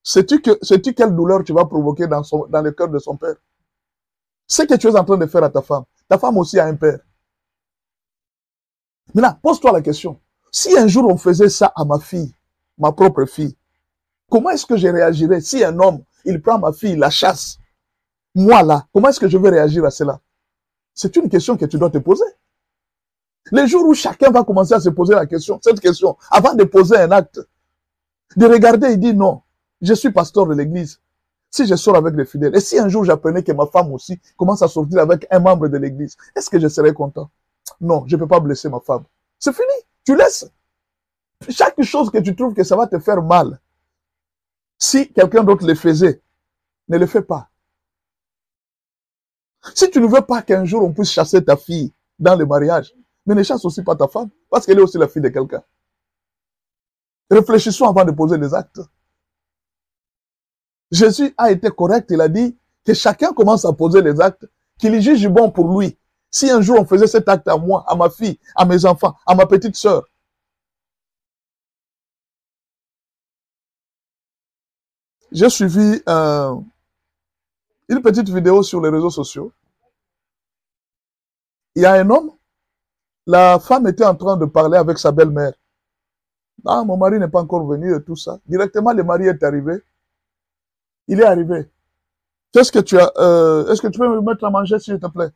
sais-tu quelle douleur tu vas provoquer dans le cœur de son père? Ce que tu es en train de faire à ta femme aussi a un père. Maintenant, pose-toi la question. Si un jour on faisait ça à ma fille, ma propre fille, comment est-ce que je réagirais? Si un homme, il prend ma fille, il la chasse, moi là, comment est-ce que je vais réagir à cela? C'est une question que tu dois te poser. Les jours où chacun va commencer à se poser cette question, avant de poser un acte, de regarder et dire non, je suis pasteur de l'église. Si je sors avec les fidèles, et si un jour j'apprenais que ma femme aussi commence à sortir avec un membre de l'église, est-ce que je serais content? Non, je ne peux pas blesser ma femme. C'est fini, tu laisses. Chaque chose que tu trouves que ça va te faire mal, si quelqu'un d'autre le faisait, ne le fais pas. Si tu ne veux pas qu'un jour on puisse chasser ta fille dans le mariage, mais ne chasse aussi pas ta femme, parce qu'elle est aussi la fille de quelqu'un. Réfléchissons avant de poser les actes. Jésus a été correct, il a dit que chacun commence à poser les actes, qu'il juge bon pour lui. Si un jour on faisait cet acte à moi, à ma fille, à mes enfants, à ma petite sœur, j'ai suivi une petite vidéo sur les réseaux sociaux. Il y a un homme, la femme était en train de parler avec sa belle-mère. Ah, mon mari n'est pas encore venu et tout ça. Directement, le mari est arrivé. Il est arrivé. Qu'est-ce que tu as est-ce que tu peux me mettre à manger, s'il te plaît?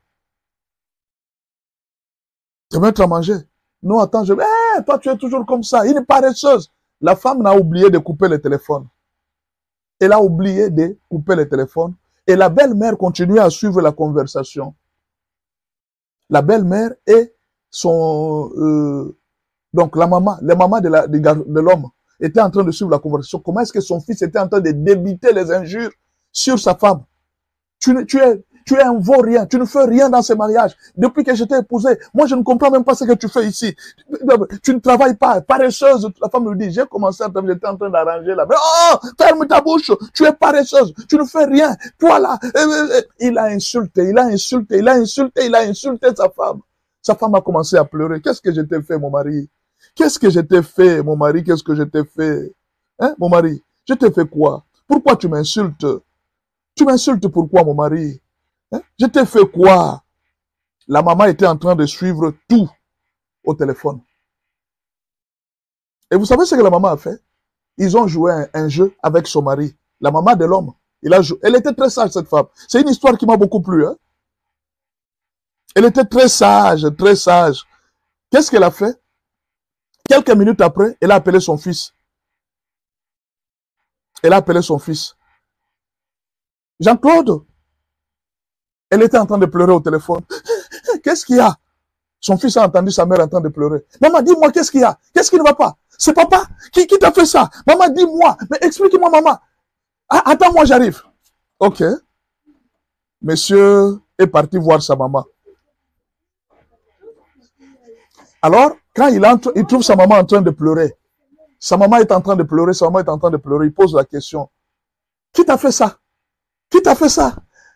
Te mettre à manger? Non, attends, toi, tu es toujours comme ça. Il est paresseuse. La femme n'a oublié de couper le téléphone. Elle a oublié de couper le téléphone. Et la belle-mère continuait à suivre la conversation. La belle-mère et donc la maman de l'homme était en train de suivre la conversation. Comment est-ce que son fils était en train de débiter les injures sur sa femme? Tu es un vaurien, tu ne fais rien dans ce mariage. Depuis que je t'ai épousé, moi je ne comprends même pas ce que tu fais ici. Tu ne travailles pas, paresseuse. La femme lui dit, j'ai commencé à travailler, j'étais en train d'arranger là. Mais oh, ferme ta bouche, tu es paresseuse, tu ne fais rien. Toi là, il a insulté sa femme. Sa femme a commencé à pleurer. Qu'est-ce que je t'ai fait, mon mari? Qu'est-ce que je t'ai fait, mon mari? Qu'est-ce que je t'ai fait? Hein, mon mari? Je t'ai fait quoi? Pourquoi tu m'insultes? Tu m'insultes pourquoi, mon mari? Hein? Je t'ai fait quoi? La maman était en train de suivre tout au téléphone. Et vous savez ce que la maman a fait? Ils ont joué un jeu avec son mari. La maman de l'homme. Elle était très sage, cette femme. C'est une histoire qui m'a beaucoup plu. Hein? Elle était très sage, très sage. Qu'est-ce qu'elle a fait? Quelques minutes après, elle a appelé son fils. Elle a appelé son fils. Jean-Claude. Elle était en train de pleurer au téléphone. Qu'est-ce qu'il y a? Son fils a entendu sa mère en train de pleurer. Maman, dis-moi, qu'est-ce qu'il y a? Qu'est-ce qui ne va pas? C'est papa qui t'a fait ça. Maman, dis-moi. Mais explique-moi, maman. Ah, attends, moi, j'arrive. Ok. Monsieur est parti voir sa maman. Alors, quand il entre, il trouve sa maman en train de pleurer. Sa maman est en train de pleurer, sa maman est en train de pleurer. Il pose la question. Qui t'a fait ça? Qui t'a fait ça?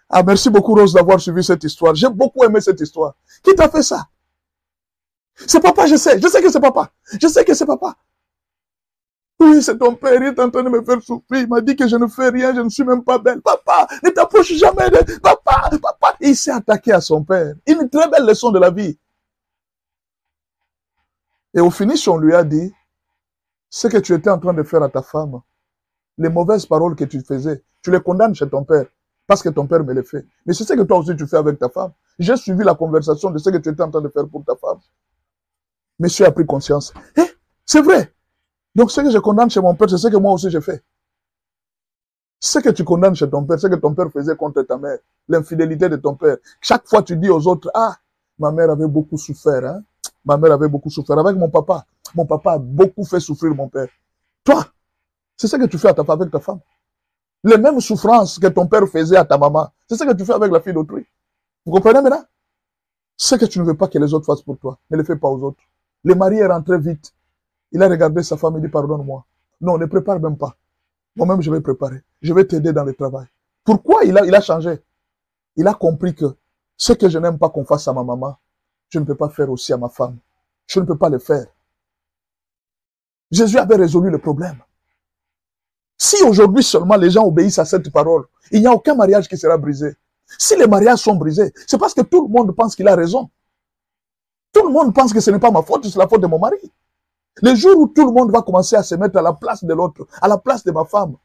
Ah, merci beaucoup, Rose, d'avoir suivi cette histoire. J'ai beaucoup aimé cette histoire. Qui t'a fait ça? C'est papa, je sais que c'est papa. Je sais que c'est papa. Oui, c'est ton père, il est en train de me faire souffrir. Il m'a dit que je ne fais rien, je ne suis même pas belle. Papa, ne t'approche jamais de... Papa, papa. Et il s'est attaqué à son père. Une très belle leçon de la vie. Et au finish, on lui a dit, ce que tu étais en train de faire à ta femme, les mauvaises paroles que tu faisais, tu les condamnes chez ton père, parce que ton père me les fait. Mais c'est ce que toi aussi tu fais avec ta femme. J'ai suivi la conversation de ce que tu étais en train de faire pour ta femme. Monsieur a pris conscience. Eh, c'est vrai. Donc ce que je condamne chez mon père, c'est ce que moi aussi j'ai fait. Ce que tu condamnes chez ton père, c'est ce que ton père faisait contre ta mère. L'infidélité de ton père. Chaque fois tu dis aux autres, ah, ma mère avait beaucoup souffert, hein. Ma mère avait beaucoup souffert. Avec mon papa a beaucoup fait souffrir mon père. Toi, c'est ce que tu fais à avec ta femme. Les mêmes souffrances que ton père faisait à ta maman, c'est ce que tu fais avec la fille d'autrui. Vous comprenez maintenant? Ce que tu ne veux pas que les autres fassent pour toi, ne le fais pas aux autres. Le mari est rentré vite. Il a regardé sa femme et dit, pardonne-moi. Non, ne prépare même pas. Moi-même, je vais préparer. Je vais t'aider dans le travail. Pourquoi il a changé? Il a compris que ce que je n'aime pas qu'on fasse à ma maman, je ne peux pas faire aussi à ma femme. Je ne peux pas le faire. Jésus avait résolu le problème. Si aujourd'hui seulement les gens obéissent à cette parole, il n'y a aucun mariage qui sera brisé. Si les mariages sont brisés, c'est parce que tout le monde pense qu'il a raison. Tout le monde pense que ce n'est pas ma faute, c'est la faute de mon mari. Le jour où tout le monde va commencer à se mettre à la place de l'autre, à la place de ma femme.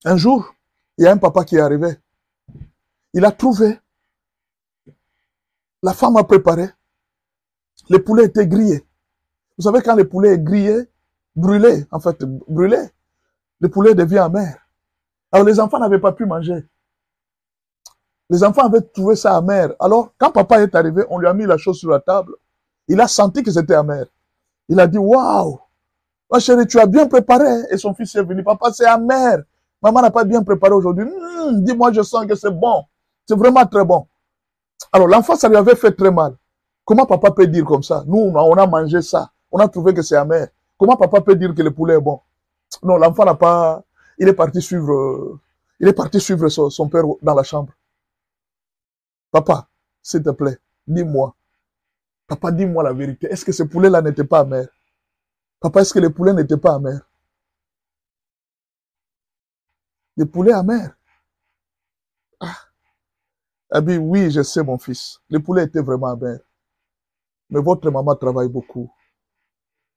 Un jour, il y a un papa qui est arrivé. Il a trouvé. La femme a préparé. Les poulets étaient grillés. Vous savez, quand le poulet est grillé, brûlé, en fait, brûlé, le poulet devient amer. Alors les enfants n'avaient pas pu manger. Les enfants avaient trouvé ça amer. Alors, quand papa est arrivé, on lui a mis la chose sur la table. Il a senti que c'était amer. Il a dit, waouh, ma chérie, tu as bien préparé. Et son fils est venu, papa, c'est amer. Maman n'a pas bien préparé aujourd'hui. Dis-moi, je sens que c'est bon. C'est vraiment très bon. Alors, l'enfant, ça lui avait fait très mal. Comment papa peut dire comme ça? Nous, on a mangé ça. On a trouvé que c'est amer. Comment papa peut dire que le poulet est bon? Non, l'enfant n'a pas... Il est parti suivre son père dans la chambre. Papa, s'il te plaît, dis-moi. Papa, dis-moi la vérité. Est-ce que ce poulet-là n'était pas amer? Papa, est-ce que le poulet n'était pas amer? Le poulet amer. Ah. Abi, oui, je sais, mon fils. Le poulet était vraiment amer. Mais votre maman travaille beaucoup.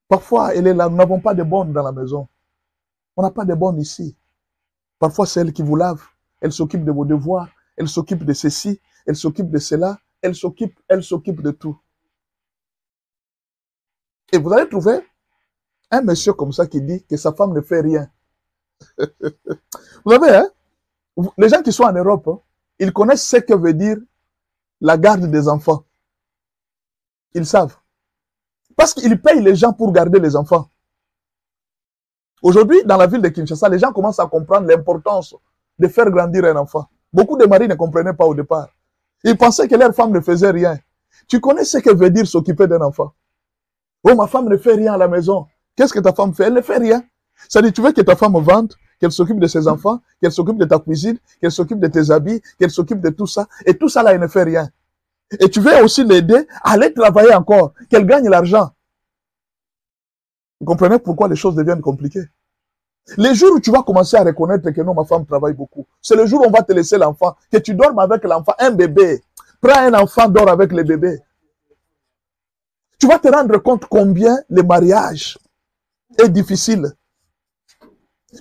Parfois, elle est là. Nous n'avons pas de bonnes dans la maison. On n'a pas de bonnes ici. Parfois, c'est elle qui vous lave. Elle s'occupe de vos devoirs. Elle s'occupe de ceci. Elle s'occupe de cela. Elle s'occupe de tout. Et vous allez trouver un monsieur comme ça qui dit que sa femme ne fait rien. Vous savez, hein, les gens qui sont en Europe, hein, ils connaissent ce que veut dire la garde des enfants. Ils savent. Parce qu'ils payent les gens pour garder les enfants. Aujourd'hui, dans la ville de Kinshasa, les gens commencent à comprendre l'importance de faire grandir un enfant. Beaucoup de maris ne comprenaient pas au départ. Ils pensaient que leur femme ne faisait rien. Tu connais ce que veut dire s'occuper d'un enfant? Oh, ma femme ne fait rien à la maison. Qu'est-ce que ta femme fait? Elle ne fait rien. Ça dit, tu veux que ta femme vende, qu'elle s'occupe de ses enfants, qu'elle s'occupe de ta cuisine, qu'elle s'occupe de tes habits, qu'elle s'occupe de tout ça. Et tout ça là, elle ne fait rien. Et tu veux aussi l'aider à aller travailler encore, qu'elle gagne l'argent. Vous comprenez pourquoi les choses deviennent compliquées? Les jours où tu vas commencer à reconnaître que non, ma femme travaille beaucoup, c'est le jour où on va te laisser l'enfant, que tu dormes avec l'enfant, un bébé. Prends un enfant, dors avec le bébé. Tu vas te rendre compte combien le mariage est difficile.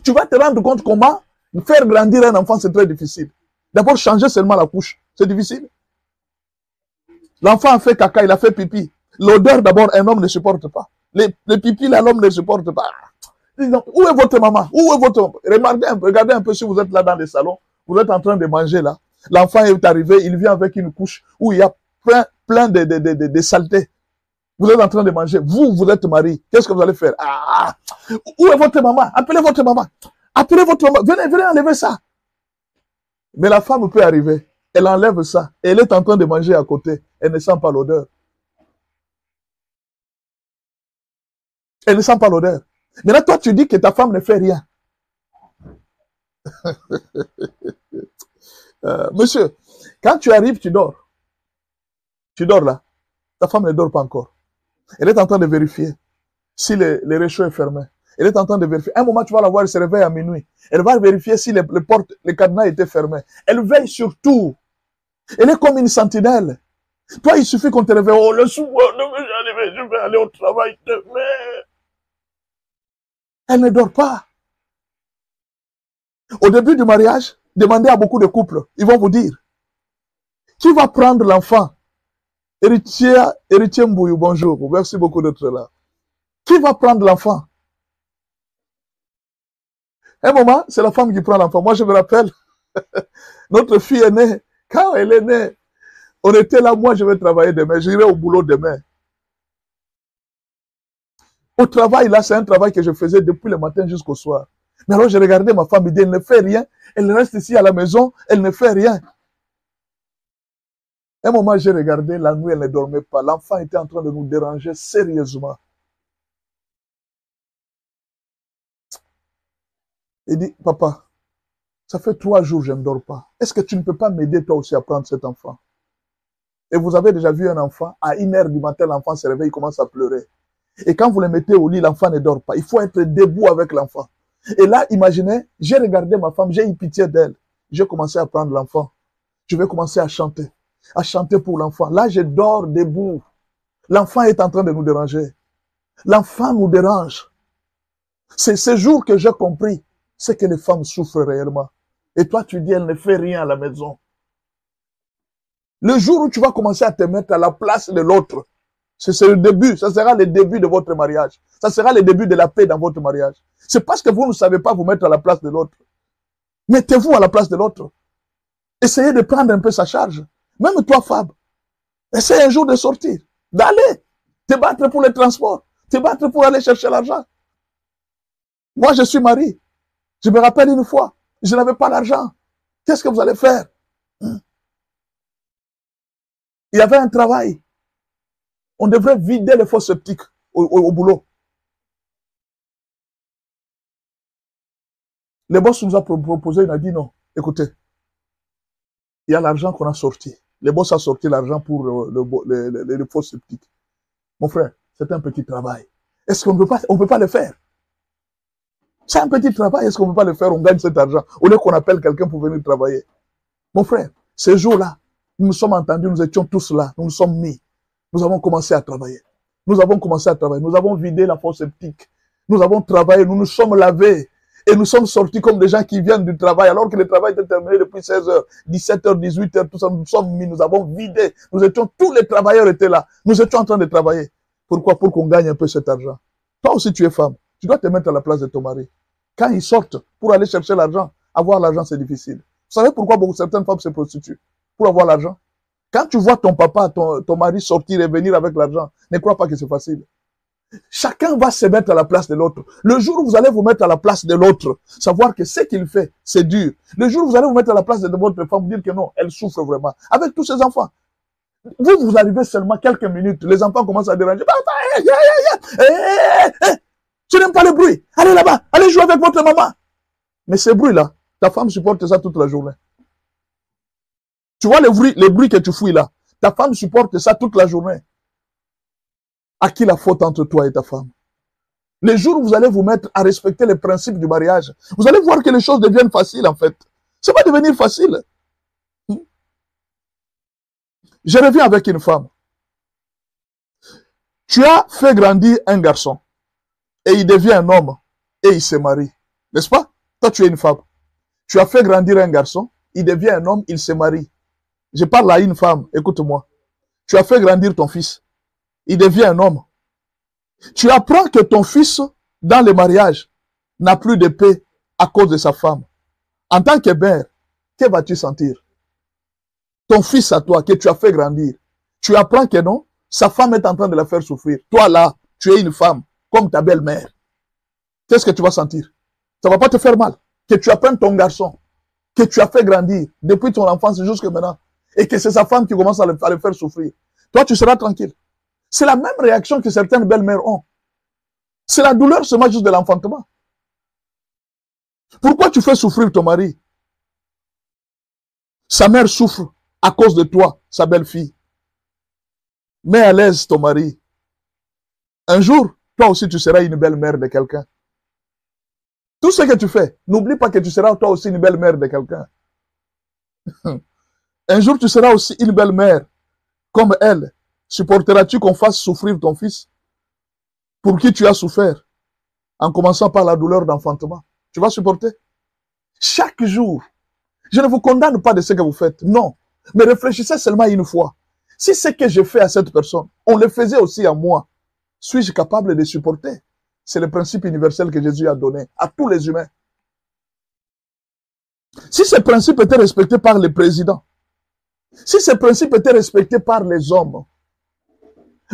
Tu vas te rendre compte comment faire grandir un enfant, c'est très difficile. D'abord, changer seulement la couche, c'est difficile. L'enfant a fait caca, il a fait pipi. L'odeur, d'abord, un homme ne supporte pas. Les pipis, là, l'homme ne supporte pas. Où est votre maman? Où est votre... Regardez un peu si vous êtes là dans le salon. Vous êtes en train de manger là. L'enfant est arrivé, il vient avec une couche où il y a plein de saletés. Vous êtes en train de manger. Vous êtes marié. Qu'est-ce que vous allez faire? Ah, où est votre maman? Appelez votre maman. Appelez votre maman. Venez enlever ça. Mais la femme peut arriver. Elle enlève ça. Elle est en train de manger à côté. Elle ne sent pas l'odeur. Elle ne sent pas l'odeur. Maintenant, toi, tu dis que ta femme ne fait rien. Monsieur, quand tu arrives, tu dors. Tu dors là. Ta femme ne dort pas encore. Elle est en train de vérifier si le réchaud est fermé. Elle est en train de vérifier. Un moment, tu vas la voir, elle se réveille à minuit. Elle va vérifier si les portes, les cadenas étaient fermés. Elle veille sur tout. Elle est comme une sentinelle. Toi, il suffit qu'on te réveille. Oh, le soir, je vais aller au travail demain. Elle ne dort pas. Au début du mariage, demandez à beaucoup de couples. Ils vont vous dire, qui va prendre l'enfant? Héritier Mbouyou, bonjour. Merci beaucoup d'être là. Qui va prendre l'enfant? Un moment, c'est la femme qui prend l'enfant. Moi, je me rappelle, notre fille est née. Quand elle est née, on était là, moi, je vais travailler demain. J'irai au boulot demain. Au travail, là, c'est un travail que je faisais depuis le matin jusqu'au soir. Mais alors, j'ai regardé ma femme, elle dit, elle ne fait rien. Elle reste ici à la maison, elle ne fait rien. Un moment, j'ai regardé, la nuit, elle ne dormait pas. L'enfant était en train de nous déranger sérieusement. Il dit, papa, ça fait 3 jours que je ne dors pas. Est-ce que tu ne peux pas m'aider toi aussi à prendre cet enfant? Et vous avez déjà vu un enfant, à 1h du matin, l'enfant se réveille, il commence à pleurer. Et quand vous le mettez au lit, l'enfant ne dort pas. Il faut être debout avec l'enfant. Et là, imaginez, j'ai regardé ma femme, j'ai eu pitié d'elle. J'ai commencé à prendre l'enfant. Je vais commencer à chanter pour l'enfant. Là, je dors debout. L'enfant est en train de nous déranger. L'enfant nous dérange. C'est ce jour que j'ai compris, c'est que les femmes souffrent réellement. Et toi, tu dis, elle ne fait rien à la maison. Le jour où tu vas commencer à te mettre à la place de l'autre, c'est le début, ça sera le début de votre mariage. Ça sera le début de la paix dans votre mariage. C'est parce que vous ne savez pas vous mettre à la place de l'autre. Mettez-vous à la place de l'autre. Essayez de prendre un peu sa charge. Même toi, Fab, essaye un jour de sortir, d'aller, te battre pour le transport, te battre pour aller chercher l'argent. Moi, je suis marié. Je me rappelle une fois, je n'avais pas l'argent. Qu'est-ce que vous allez faire? Il y avait un travail. On devrait vider les fosses sceptiques au boulot. Le boss nous a proposé, il a dit non. Écoutez, il y a l'argent qu'on a sorti. Le boss a sorti l'argent pour les fosses sceptiques. Mon frère, c'est un petit travail. Est-ce qu'on ne peut pas le faire? C'est un petit travail, est-ce qu'on ne peut pas le faire? On gagne cet argent. Au lieu qu'on appelle quelqu'un pour venir travailler. Mon frère, ce jour-là, nous nous sommes entendus, nous étions tous là, nous nous sommes mis. Nous avons commencé à travailler. Nous avons commencé à travailler. Nous avons vidé la fosse septique. Nous avons travaillé, nous nous sommes lavés. Et nous sommes sortis comme des gens qui viennent du travail, alors que le travail était terminé depuis 16h, 17h, 18h, tout ça, nous sommes mis, nous avons vidé. Nous étions, tous les travailleurs étaient là. Nous étions en train de travailler. Pourquoi? Pour qu'on gagne un peu cet argent. Toi aussi, tu es femme. Tu dois te mettre à la place de ton mari. Quand ils sortent pour aller chercher l'argent, avoir l'argent, c'est difficile. Vous savez pourquoi certaines femmes se prostituent? Pour avoir l'argent. Quand tu vois ton papa, ton mari sortir et venir avec l'argent, ne crois pas que c'est facile. Chacun va se mettre à la place de l'autre. Le jour où vous allez vous mettre à la place de l'autre, savoir que ce qu'il fait, c'est dur. Le jour où vous allez vous mettre à la place de votre femme, vous dire que non, elle souffre vraiment. Avec tous ses enfants. Vous arrivez seulement quelques minutes, les enfants commencent à déranger. Tu n'aimes pas le bruit. Allez là-bas, allez jouer avec votre maman. Mais ce bruit-là, ta femme supporte ça toute la journée. Tu vois les bruits que tu fouilles là. Ta femme supporte ça toute la journée. À qui la faute entre toi et ta femme? Les jours où vous allez vous mettre à respecter les principes du mariage, vous allez voir que les choses deviennent faciles en fait. Ça va devenir facile. Je reviens avec une femme. Tu as fait grandir un garçon et il devient un homme et il se marie. N'est-ce pas? Toi, tu es une femme. Tu as fait grandir un garçon, il devient un homme, il se marie. Je parle à une femme, écoute-moi. Tu as fait grandir ton fils. Il devient un homme. Tu apprends que ton fils, dans le mariage, n'a plus de paix à cause de sa femme. En tant que mère, que vas-tu sentir? Ton fils à toi, que tu as fait grandir. Tu apprends que non, sa femme est en train de la faire souffrir. Toi là, tu es une femme, comme ta belle-mère. Qu'est-ce que tu vas sentir? Ça ne va pas te faire mal. Que tu apprennes ton garçon, que tu as fait grandir depuis ton enfance jusqu'à maintenant, et que c'est sa femme qui commence à le faire souffrir. Toi, tu seras tranquille. C'est la même réaction que certaines belles-mères ont. C'est la douleur seulement juste de l'enfantement. Pourquoi tu fais souffrir ton mari? Sa mère souffre à cause de toi, sa belle-fille. Mets à l'aise ton mari. Un jour, toi aussi, tu seras une belle-mère de quelqu'un. Tout ce que tu fais, n'oublie pas que tu seras toi aussi une belle-mère de quelqu'un. Un jour, tu seras aussi une belle-mère comme elle. Supporteras-tu qu'on fasse souffrir ton fils pour qui tu as souffert, en commençant par la douleur d'enfantement? Tu vas supporter? Chaque jour, je ne vous condamne pas de ce que vous faites, non. Mais réfléchissez seulement une fois. Si ce que j'ai fait à cette personne, on le faisait aussi à moi, suis-je capable de supporter? C'est le principe universel que Jésus a donné à tous les humains. Si ce principe était respecté par les présidents, si ce principe était respecté par les hommes,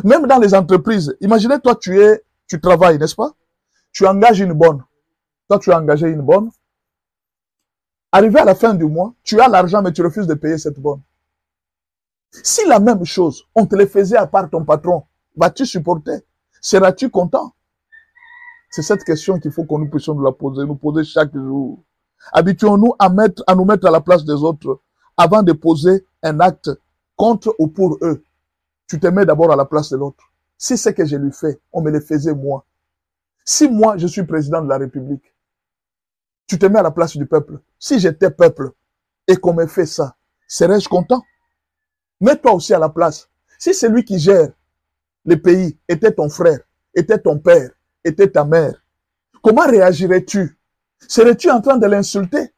même dans les entreprises, imaginez toi, tu travailles, n'est-ce pas? Tu engages une bonne. Toi, tu as engagé une bonne. Arrivé à la fin du mois, tu as l'argent, mais tu refuses de payer cette bonne. Si la même chose, on te le faisait à part ton patron, vas-tu supporter? Seras-tu content? C'est cette question qu'il faut que nous puissions nous poser chaque jour. Habituons-nous à nous mettre à la place des autres avant de poser un acte contre ou pour eux. Tu te mets d'abord à la place de l'autre. Si ce que je lui fais, on me le faisait moi. Si moi, je suis président de la République, tu te mets à la place du peuple. Si j'étais peuple et qu'on me fait ça, serais-je content? Mets-toi aussi à la place. Si celui qui gère le pays était ton frère, était ton père, était ta mère, comment réagirais-tu? Serais-tu en train de l'insulter?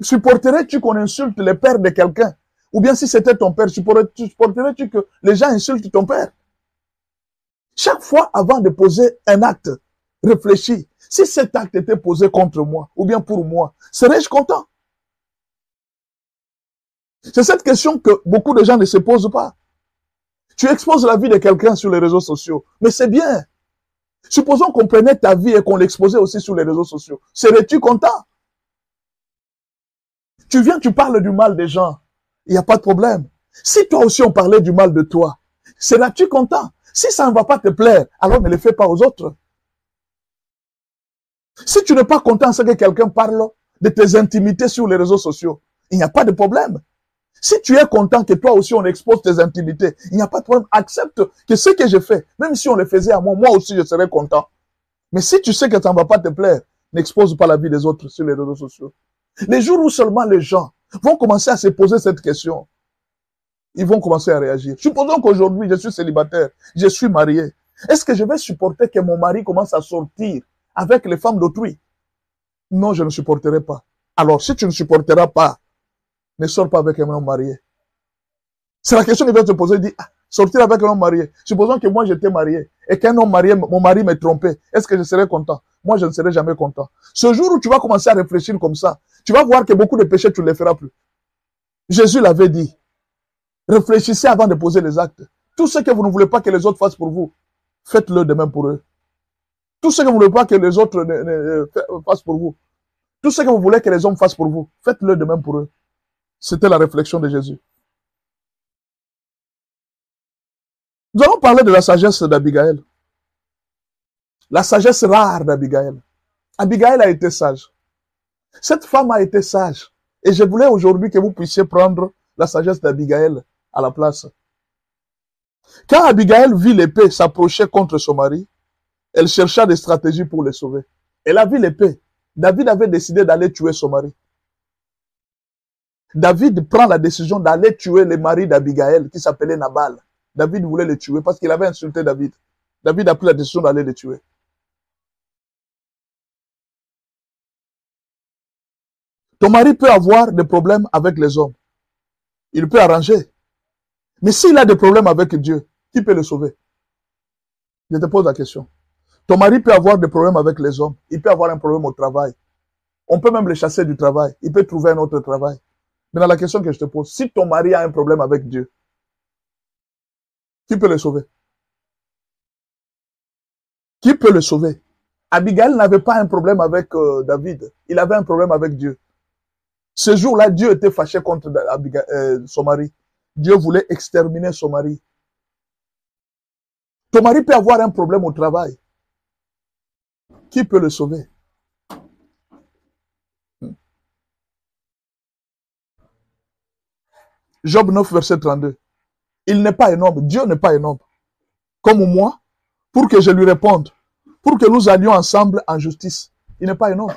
Supporterais-tu qu'on insulte le père de quelqu'un? Ou bien si c'était ton père, supporterais-tu que les gens insultent ton père? Chaque fois avant de poser un acte, réfléchis. Si cet acte était posé contre moi, ou bien pour moi, serais-je content? C'est cette question que beaucoup de gens ne se posent pas. Tu exposes la vie de quelqu'un sur les réseaux sociaux, mais c'est bien. Supposons qu'on prenait ta vie et qu'on l'exposait aussi sur les réseaux sociaux. Serais-tu content? Tu viens, tu parles du mal des gens. Il n'y a pas de problème. Si toi aussi on parlait du mal de toi, seras-tu content? Si ça ne va pas te plaire, alors ne le fais pas aux autres. Si tu n'es pas content, c'est que quelqu'un parle de tes intimités sur les réseaux sociaux. Il n'y a pas de problème. Si tu es content que toi aussi on expose tes intimités, il n'y a pas de problème. Accepte que ce que je fais, même si on le faisait à moi, moi aussi je serais content. Mais si tu sais que ça ne va pas te plaire, n'expose pas la vie des autres sur les réseaux sociaux. Les jours où seulement les gens vont commencer à se poser cette question, ils vont commencer à réagir. Supposons qu'aujourd'hui je suis célibataire, je suis marié. Est-ce que je vais supporter que mon mari commence à sortir avec les femmes d'autrui? Non, je ne supporterai pas. Alors, si tu ne supporteras pas, ne sors pas avec un homme marié. C'est la question qu'il doit te poser. Dit, sortir avec un homme marié. Supposons que moi j'étais marié et qu'un homme marié, mon mari m'ait trompé. Est-ce que je serais content? Moi, je ne serai jamais content. Ce jour où tu vas commencer à réfléchir comme ça, tu vas voir que beaucoup de péchés, tu ne les feras plus. Jésus l'avait dit. Réfléchissez avant de poser les actes. Tout ce que vous ne voulez pas que les autres fassent pour vous, faites-le de même pour eux. Tout ce que vous ne voulez pas que les autres fassent pour vous, tout ce que vous voulez que les hommes fassent pour vous, faites-le de même pour eux. C'était la réflexion de Jésus. Nous allons parler de la sagesse d'Abigaël. La sagesse rare d'Abigaël. Abigaël a été sage. Cette femme a été sage. Et je voulais aujourd'hui que vous puissiez prendre la sagesse d'Abigaël à la place. Quand Abigaël vit l'épée s'approcher contre son mari, elle chercha des stratégies pour le sauver. Elle a vu l'épée. David avait décidé d'aller tuer son mari. David prend la décision d'aller tuer le mari d'Abigaël qui s'appelait Nabal. David voulait le tuer parce qu'il avait insulté David. David a pris la décision d'aller le tuer. Ton mari peut avoir des problèmes avec les hommes. Il peut arranger. Mais s'il a des problèmes avec Dieu, qui peut le sauver? Je te pose la question. Ton mari peut avoir des problèmes avec les hommes. Il peut avoir un problème au travail. On peut même le chasser du travail. Il peut trouver un autre travail. Mais dans la question que je te pose, si ton mari a un problème avec Dieu, Qui peut le sauver? Qui peut le sauver? Abigail n'avait pas un problème avec David. Il avait un problème avec Dieu. Ce jour-là, Dieu était fâché contre son mari. Dieu voulait exterminer son mari. Ton mari peut avoir un problème au travail. Qui peut le sauver? Job 9, verset 32. Il n'est pas un homme. Dieu n'est pas un homme. Comme moi, pour que je lui réponde, pour que nous allions ensemble en justice. Il n'est pas un homme.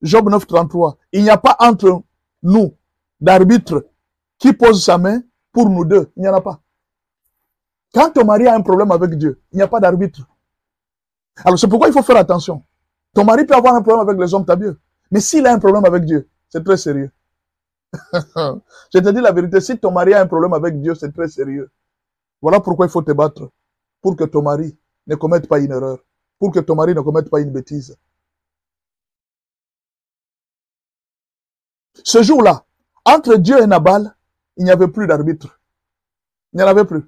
Job 9, 33. Il n'y a pas entre nous d'arbitre qui pose sa main pour nous deux. Il n'y en a pas. Quand ton mari a un problème avec Dieu, il n'y a pas d'arbitre. Alors c'est pourquoi il faut faire attention. Ton mari peut avoir un problème avec les hommes, t'as bien. Mais s'il a un problème avec Dieu, c'est très sérieux. Je te dis la vérité, si ton mari a un problème avec Dieu, c'est très sérieux. Voilà pourquoi il faut te battre. Pour que ton mari ne commette pas une erreur. Pour que ton mari ne commette pas une bêtise. Ce jour-là, entre Dieu et Nabal, il n'y avait plus d'arbitre. Il n'y en avait plus.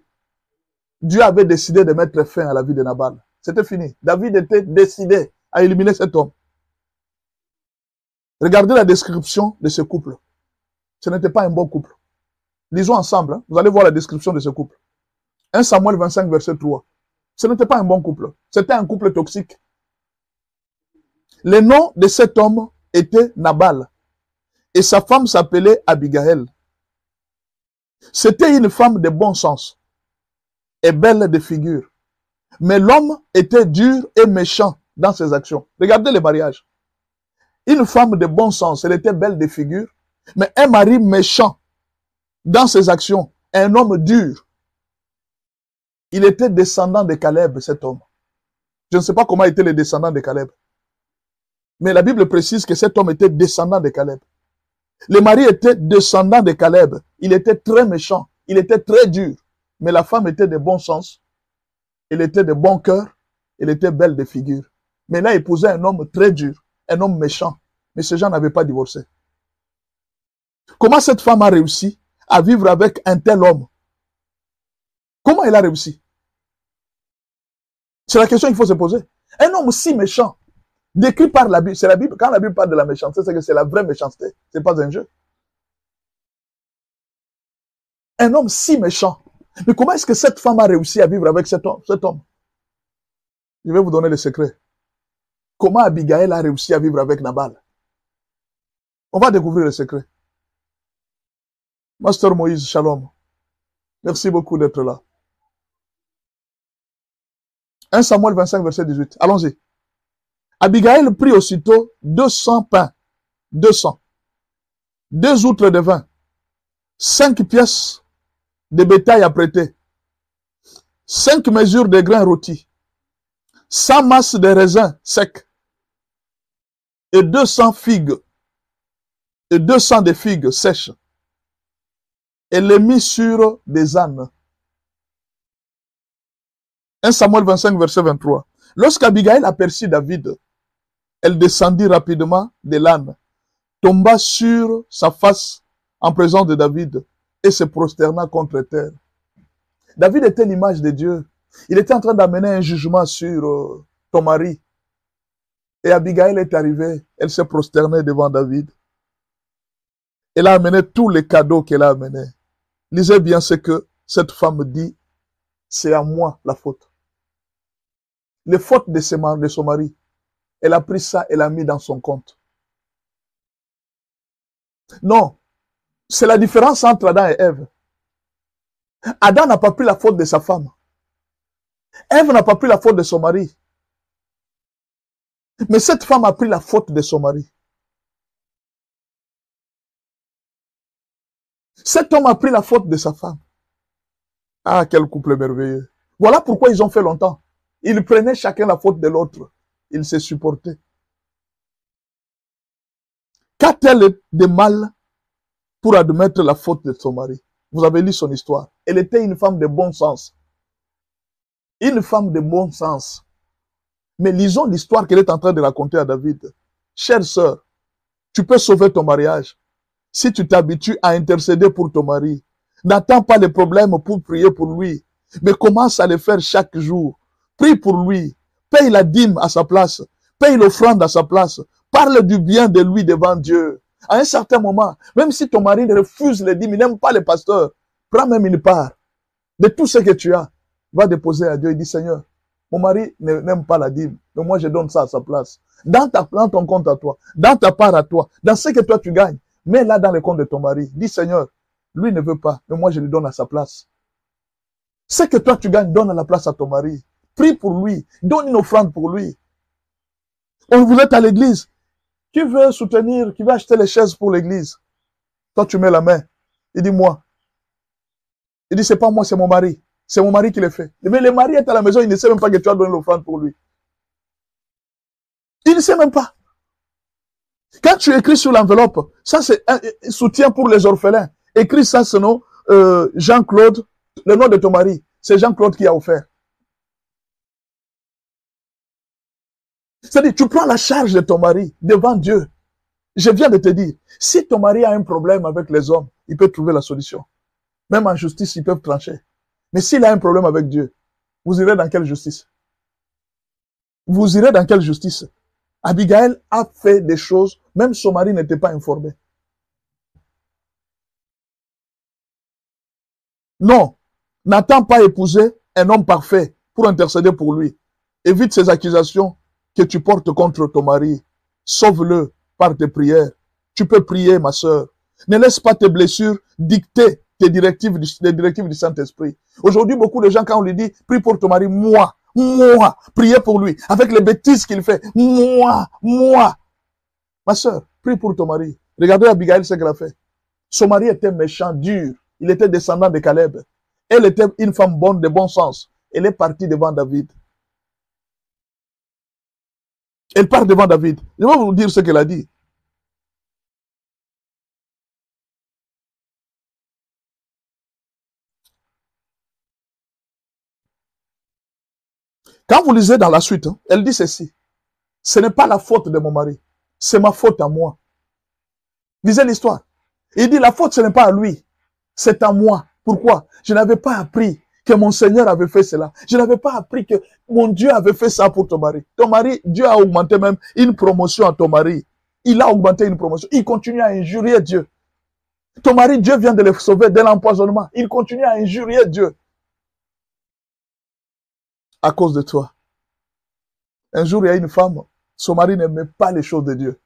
Dieu avait décidé de mettre fin à la vie de Nabal. C'était fini. David était décidé à éliminer cet homme. Regardez la description de ce couple. Ce n'était pas un bon couple. Lisons ensemble. Vous allez voir la description de ce couple. 1 Samuel 25, verset 3. Ce n'était pas un bon couple. C'était un couple toxique. Le nom de cet homme était Nabal. Et sa femme s'appelait Abigail. C'était une femme de bon sens et belle de figure. Mais l'homme était dur et méchant dans ses actions. Regardez le mariage. Une femme de bon sens, elle était belle de figure, mais un mari méchant dans ses actions, un homme dur. Il était descendant de Caleb, cet homme. Je ne sais pas comment était le descendant de Caleb. Mais la Bible précise que cet homme était descendant de Caleb. Le mari était descendant de Caleb. Il était très méchant. Il était très dur. Mais la femme était de bon sens. Elle était de bon cœur. Elle était belle de figure. Mais là, il épousait un homme très dur. Un homme méchant. Mais ces gens n'avaient pas divorcé. Comment cette femme a réussi à vivre avec un tel homme? Comment elle a réussi? C'est la question qu'il faut se poser. Un homme si méchant, décrit par la Bible, c'est la Bible. Quand la Bible parle de la méchanceté, c'est que c'est la vraie méchanceté. C'est pas un jeu. Un homme si méchant. Mais comment est-ce que cette femme a réussi à vivre avec cet homme? Je vais vous donner le secret. Comment Abigail a réussi à vivre avec Nabal? On va découvrir le secret. Master Moïse, shalom. Merci beaucoup d'être là. 1 Samuel 25, verset 18. Allons-y. Abigail prit aussitôt 200 pains, 200, 2 outres de vin, 5 pièces de bétail à prêter, 5 mesures de grains rôtis, 100 masses de raisins secs, et 200 figues, et 200 de figues sèches. Et les mit sur des ânes. 1 Samuel 25, verset 23. Lorsqu'Abigail aperçut David, elle descendit rapidement de l'âne, tomba sur sa face en présence de David et se prosterna contre terre. David était l'image de Dieu. Il était en train d'amener un jugement sur ton mari. Et Abigail est arrivée, elle s'est prosternée devant David. Elle a amené tous les cadeaux qu'elle a amenés. Lisez bien ce que cette femme dit, c'est à moi la faute. Les fautes de son mari, elle a pris ça, elle l'a mis dans son compte. Non, c'est la différence entre Adam et Ève. Adam n'a pas pris la faute de sa femme. Ève n'a pas pris la faute de son mari. Mais cette femme a pris la faute de son mari. Cet homme a pris la faute de sa femme. Ah, quel couple merveilleux. Voilà pourquoi ils ont fait longtemps. Ils prenaient chacun la faute de l'autre. Ils se supportaient. Qu'a-t-elle de mal pour admettre la faute de son mari? Vous avez lu son histoire. Elle était une femme de bon sens. Une femme de bon sens. Mais lisons l'histoire qu'elle est en train de raconter à David. Chère sœur, tu peux sauver ton mariage si tu t'habitues à intercéder pour ton mari. N'attends pas les problèmes pour prier pour lui, mais commence à les faire chaque jour. Prie pour lui. Paye la dîme à sa place. Paye l'offrande à sa place. Parle du bien de lui devant Dieu. À un certain moment, même si ton mari refuse les dîmes, il n'aime pas les pasteurs, prends même une part de tout ce que tu as. Va déposer à Dieu et dis, Seigneur, mon mari n'aime pas la dîme, mais moi je donne ça à sa place. Dans ton compte à toi, dans ta part à toi, dans ce que toi tu gagnes, mets là dans le compte de ton mari. Dis, Seigneur, lui ne veut pas, mais moi je lui donne à sa place. Ce que toi tu gagnes, donne à la place à ton mari. Prie pour lui, donne une offrande pour lui. Vous êtes à l'église, qui veut soutenir, qui veut acheter les chaises pour l'église? Toi tu mets la main, il dit moi. Il dit c'est pas moi, c'est mon mari. C'est mon mari qui le fait. Mais le mari est à la maison, il ne sait même pas que tu as donné l'offrande pour lui. Il ne sait même pas. Quand tu écris sur l'enveloppe, ça c'est un soutien pour les orphelins. Écris ça, ce nom, Jean-Claude, le nom de ton mari. C'est Jean-Claude qui a offert. C'est-à-dire, tu prends la charge de ton mari devant Dieu. Je viens de te dire, si ton mari a un problème avec les hommes, il peut trouver la solution. Même en justice, ils peuvent trancher. Mais s'il a un problème avec Dieu, vous irez dans quelle justice? Vous irez dans quelle justice? Abigail a fait des choses, même son mari n'était pas informé. Non, n'attends pas épouser un homme parfait pour intercéder pour lui. Évite ces accusations que tu portes contre ton mari. Sauve-le par tes prières. Tu peux prier, ma sœur. Ne laisse pas tes blessures dicter les directives du Saint-Esprit. Aujourd'hui, beaucoup de gens, quand on lui dit, prie pour ton mari, moi, priez pour lui, avec les bêtises qu'il fait, moi. Ma sœur, prie pour ton mari. Regardez Abigail ce qu'elle a fait. Son mari était méchant, dur. Il était descendant de Caleb. Elle était une femme bonne, de bon sens. Elle est partie devant David. Elle part devant David. Je vais vous dire ce qu'elle a dit. Quand vous lisez dans la suite, elle dit ceci. Ce n'est pas la faute de mon mari. C'est ma faute à moi. Lisez l'histoire. Il dit la faute, ce n'est pas à lui. C'est à moi. Pourquoi? Je n'avais pas appris que mon Seigneur avait fait cela. Je n'avais pas appris que mon Dieu avait fait ça pour ton mari. Ton mari, Dieu a augmenté même une promotion à ton mari. Il a augmenté une promotion. Il continue à injurier Dieu. Ton mari, Dieu vient de le sauver de l'empoisonnement. Il continue à injurier Dieu. À cause de toi. Un jour, il y a une femme, son mari n'aimait pas les choses de Dieu.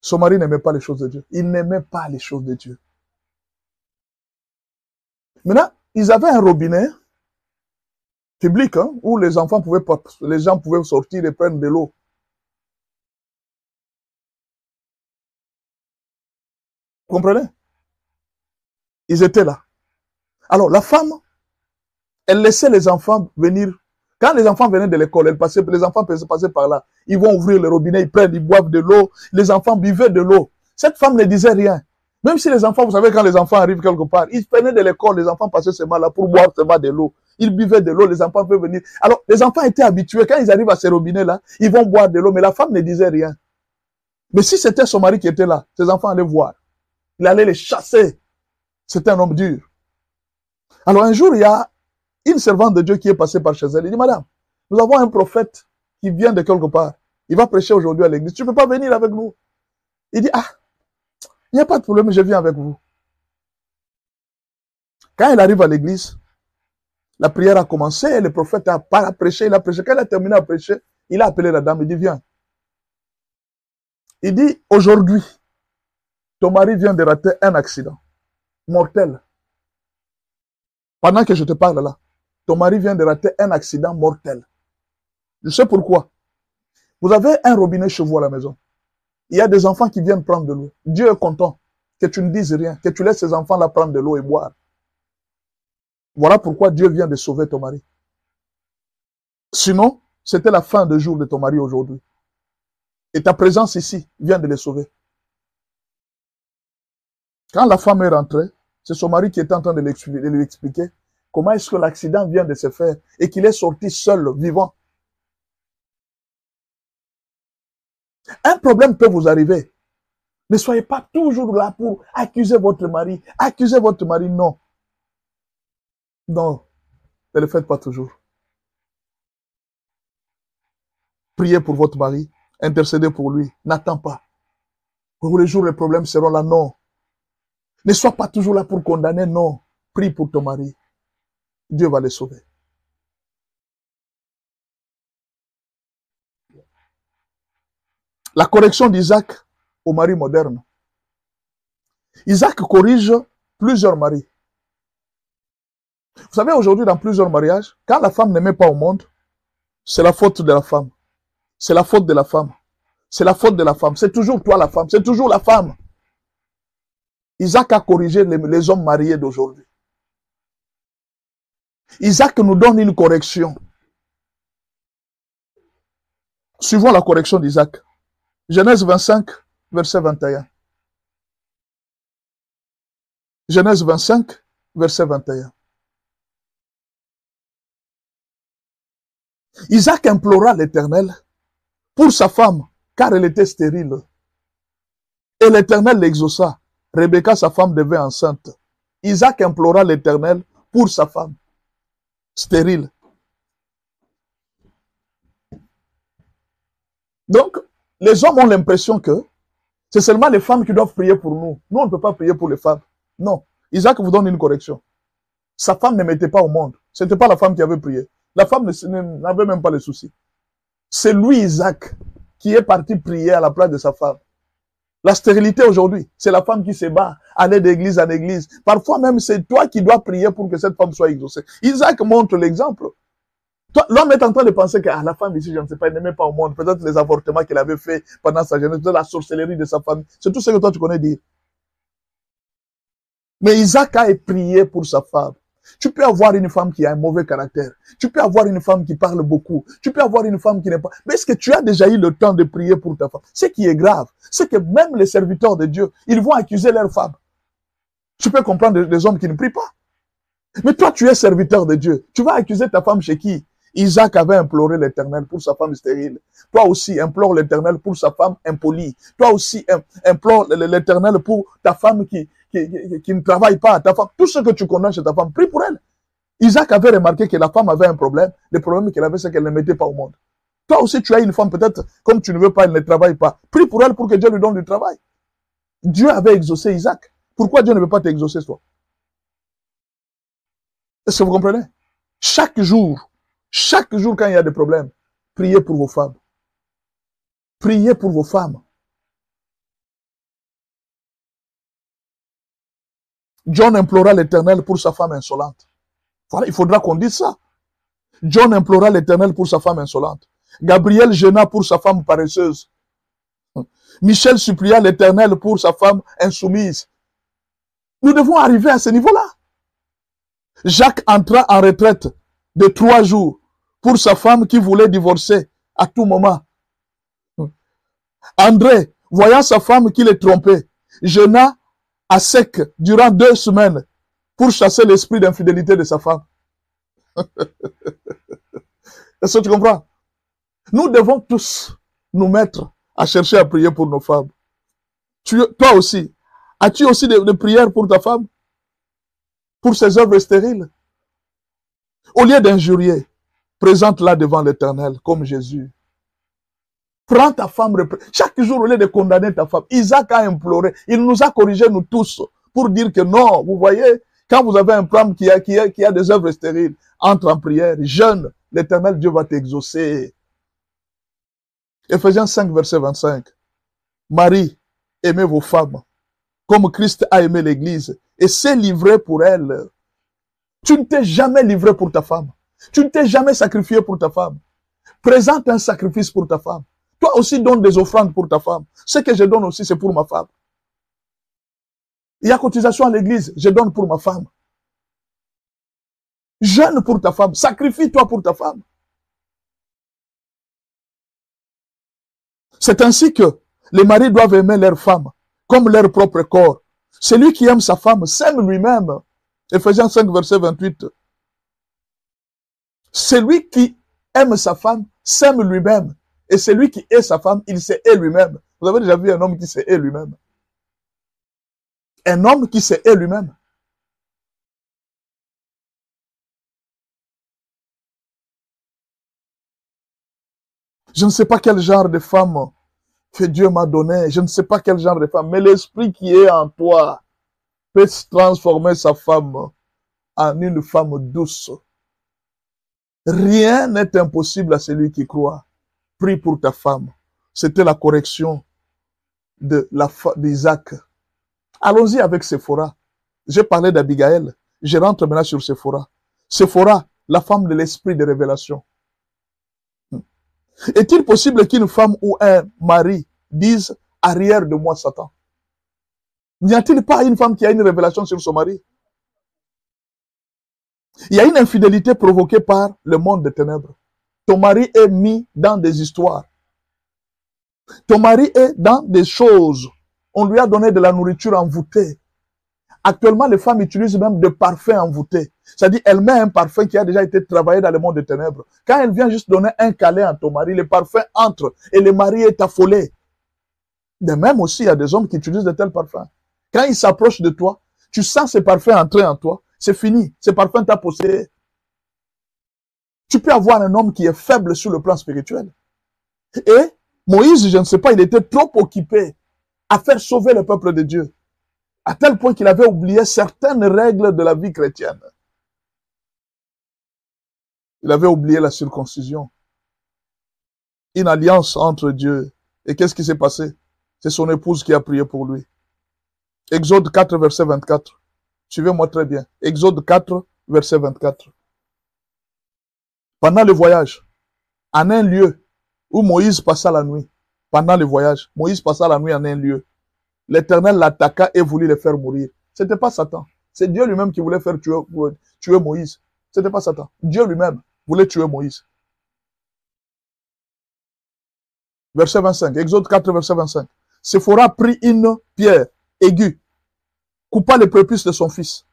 Son mari n'aimait pas les choses de Dieu. Il n'aimait pas les choses de Dieu. Maintenant, ils avaient un robinet public où les gens pouvaient sortir et prendre de l'eau. Vous comprenez? Ils étaient là. Alors, la femme, elle laissait les enfants venir. Quand les enfants venaient de l'école, les enfants passaient par là. Ils vont ouvrir le robinet, ils prennent, ils boivent de l'eau. Les enfants buvaient de l'eau. Cette femme ne disait rien. Même si les enfants, vous savez, quand les enfants arrivent quelque part, ils venaient de l'école, les enfants passaient seulement là pour boire seulement de l'eau. Ils buvaient de l'eau, les enfants peuvent venir. Alors, les enfants étaient habitués. Quand ils arrivent à ces robinets-là, ils vont boire de l'eau, mais la femme ne disait rien. Mais si c'était son mari qui était là, ses enfants allaient voir. Il allait les chasser. C'était un homme dur. Alors, un jour, il y a une servante de Dieu qui est passée par chez elle. Il dit, madame, nous avons un prophète qui vient de quelque part. Il va prêcher aujourd'hui à l'église. Tu ne peux pas venir avec nous? Il dit, ah, il n'y a pas de problème, je viens avec vous. Quand il arrive à l'église, la prière a commencé, le prophète a prêché, il a prêché. Quand il a terminé à prêcher, il a appelé la dame, il dit, viens. Il dit, aujourd'hui, ton mari vient de rater un accident mortel. Pendant que je te parle là, ton mari vient de rater un accident mortel. Je sais pourquoi. Vous avez un robinet chez vous à la maison. Il y a des enfants qui viennent prendre de l'eau. Dieu est content que tu ne dises rien, que tu laisses ces enfants-là prendre de l'eau et boire. Voilà pourquoi Dieu vient de sauver ton mari. Sinon, c'était la fin de jour de ton mari aujourd'hui. Et ta présence ici vient de les sauver. Quand la femme est rentrée, c'est son mari qui était en train de lui expliquer comment est-ce que l'accident vient de se faire et qu'il est sorti seul, vivant. Un problème peut vous arriver. Ne soyez pas toujours là pour accuser votre mari. Accuser votre mari, non. Non, ne le faites pas toujours. Priez pour votre mari, intercédez pour lui. N'attends pas. Pour les jours, les problèmes seront là, non. Ne sois pas toujours là pour condamner, non. Prie pour ton mari. Dieu va les sauver. La correction d'Isaac au mari moderne. Isaac corrige plusieurs maris. Vous savez, aujourd'hui, dans plusieurs mariages, quand la femme n'aimait pas au monde, c'est la faute de la femme. C'est la faute de la femme. C'est la faute de la femme. C'est toujours toi la femme. C'est toujours la femme. Isaac a corrigé les hommes mariés d'aujourd'hui. Isaac nous donne une correction. Suivons la correction d'Isaac. Genèse 25, verset 21. Genèse 25, verset 21. Isaac implora l'Éternel pour sa femme, car elle était stérile. Et l'Éternel l'exauça. Rebecca, sa femme, devint enceinte. Isaac implora l'Éternel pour sa femme, stérile. Donc, les hommes ont l'impression que c'est seulement les femmes qui doivent prier pour nous. Nous, on ne peut pas prier pour les femmes. Non. Isaac vous donne une correction. Sa femme ne mettait pas au monde. Ce n'était pas la femme qui avait prié. La femme n'avait même pas les soucis. C'est lui, Isaac, qui est parti prier à la place de sa femme. La stérilité aujourd'hui, c'est la femme qui se bat, aller d'église en église. Parfois même, c'est toi qui dois prier pour que cette femme soit exaucée. Isaac montre l'exemple. L'homme est en train de penser que la femme ici, je ne sais pas, elle n'aimait pas au monde. Peut-être les avortements qu'elle avait fait pendant sa jeunesse, peut-être la sorcellerie de sa famille. C'est tout ce que toi tu connais dire. Mais Isaac a prié pour sa femme. Tu peux avoir une femme qui a un mauvais caractère. Tu peux avoir une femme qui parle beaucoup. Tu peux avoir une femme qui n'est pas... Mais est-ce que tu as déjà eu le temps de prier pour ta femme? Ce qui est grave, c'est que même les serviteurs de Dieu, ils vont accuser leur femme. Tu peux comprendre des hommes qui ne prient pas. Mais toi, tu es serviteur de Dieu. Tu vas accuser ta femme chez qui? Isaac avait imploré l'Éternel pour sa femme stérile. Toi aussi, implore l'Éternel pour sa femme impolie. Toi aussi, implore l'Éternel pour ta femme qui ne travaille pas. Ta femme, tout ce que tu connais chez ta femme, prie pour elle. Isaac avait remarqué que la femme avait un problème. Le problème qu'elle avait, c'est qu'elle ne mettait pas au monde. Toi aussi, tu as une femme, peut-être, comme tu ne veux pas, elle ne travaille pas. Prie pour elle pour que Dieu lui donne du travail. Dieu avait exaucé Isaac. Pourquoi Dieu ne veut pas t'exaucer, toi? Est-ce que vous comprenez? Chaque jour, quand il y a des problèmes, priez pour vos femmes. Priez pour vos femmes. John implora l'Éternel pour sa femme insolente. Voilà, il faudra qu'on dise ça. John implora l'Éternel pour sa femme insolente. Gabriel gêna pour sa femme paresseuse. Michel supplia l'Éternel pour sa femme insoumise. Nous devons arriver à ce niveau-là. Jacques entra en retraite de 3 jours pour sa femme qui voulait divorcer à tout moment. André, voyant sa femme qui le trompait, jeûna à sec durant 2 semaines pour chasser l'esprit d'infidélité de sa femme. Est-ce que tu comprends? Nous devons tous nous mettre à chercher à prier pour nos femmes. Toi aussi, as-tu aussi des prières pour ta femme? Pour ses œuvres stériles? Au lieu d'injurier, présente-la devant l'Éternel comme Jésus. Prends ta femme, chaque jour au lieu de condamner ta femme. Isaac a imploré, il nous a corrigé nous tous pour dire que non, vous voyez, quand vous avez un femme qui a des œuvres stériles, entre en prière, jeûne, l'Éternel Dieu va t'exaucer. Ephésiens 5, verset 25. Marie, aimez vos femmes, comme Christ a aimé l'Église, et s'est livré pour elle. Tu ne t'es jamais livré pour ta femme. Tu ne t'es jamais sacrifié pour ta femme. Présente un sacrifice pour ta femme. Toi aussi donne des offrandes pour ta femme. Ce que je donne aussi, c'est pour ma femme. Il y a cotisation à l'église, je donne pour ma femme. Jeûne pour ta femme, sacrifie-toi pour ta femme. C'est ainsi que les maris doivent aimer leur femme comme leur propre corps. Celui qui aime sa femme s'aime lui-même. Ephésiens 5, verset 28. Celui qui aime sa femme s'aime lui-même. Et celui qui hait sa femme, il se hait lui-même. Vous avez déjà vu un homme qui se hait lui-même? Un homme qui se hait lui-même. Je ne sais pas quel genre de femme que Dieu m'a donné. Je ne sais pas quel genre de femme. Mais l'esprit qui est en toi peut transformer sa femme en une femme douce. Rien n'est impossible à celui qui croit. Prie pour ta femme. C'était la correction d'Isaac. Allons-y avec Séphora. J'ai parlé d'Abigaël. Je rentre maintenant sur Séphora. Séphora, la femme de l'esprit de révélation. Est-il possible qu'une femme ou un mari dise « arrière de moi, Satan » ? N'y a-t-il pas une femme qui a une révélation sur son mari? Il y a une infidélité provoquée par le monde des ténèbres. Ton mari est mis dans des histoires. Ton mari est dans des choses. On lui a donné de la nourriture envoûtée. Actuellement, les femmes utilisent même des parfums envoûtés. C'est-à-dire, elle met un parfum qui a déjà été travaillé dans le monde des ténèbres. Quand elle vient juste donner un câlin à ton mari, le parfum entre et le mari est affolé. De même aussi, il y a des hommes qui utilisent de tels parfums. Quand ils s'approchent de toi, tu sens ces parfums entrer en toi, c'est fini. Ces parfums t'a possédé. Tu peux avoir un homme qui est faible sur le plan spirituel. Et Moïse, je ne sais pas, il était trop occupé à faire sauver le peuple de Dieu, à tel point qu'il avait oublié certaines règles de la vie chrétienne. Il avait oublié la circoncision. Une alliance entre Dieu. Et qu'est-ce qui s'est passé? C'est son épouse qui a prié pour lui. Exode 4, verset 24. Suivez-moi très bien. Exode 4, verset 24. Pendant le voyage, en un lieu où Moïse passa la nuit, pendant le voyage, Moïse passa la nuit en un lieu. L'Éternel l'attaqua et voulut le faire mourir. C'était pas Satan. C'est Dieu lui-même qui voulait faire tuer Moïse. C'était pas Satan. Dieu lui-même voulait tuer Moïse. Verset 25. Exode 4, verset 25. Séphora prit une pierre aiguë, coupa les prépuces de son fils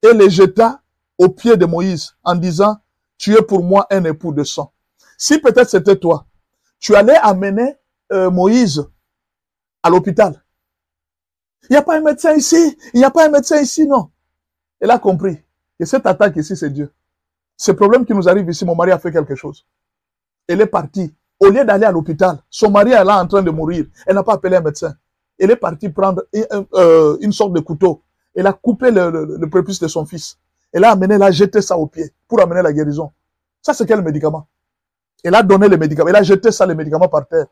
et les jeta aux pieds de Moïse en disant, tu es pour moi un époux de sang. Si peut-être c'était toi, tu allais amener Moïse à l'hôpital. Il n'y a pas un médecin ici, il n'y a pas un médecin ici, non. Elle a compris que cette attaque ici, c'est Dieu. Ce problème qui nous arrive ici, mon mari a fait quelque chose. Elle est partie. Au lieu d'aller à l'hôpital, son mari est là en train de mourir. Elle n'a pas appelé un médecin. Elle est partie prendre une sorte de couteau. Elle a coupé le prépuce de son fils. Elle a amené, elle a jeté ça au pied pour amener la guérison. Ça, c'est quel médicament? Elle a donné les médicaments. Elle a jeté ça, les médicaments par terre.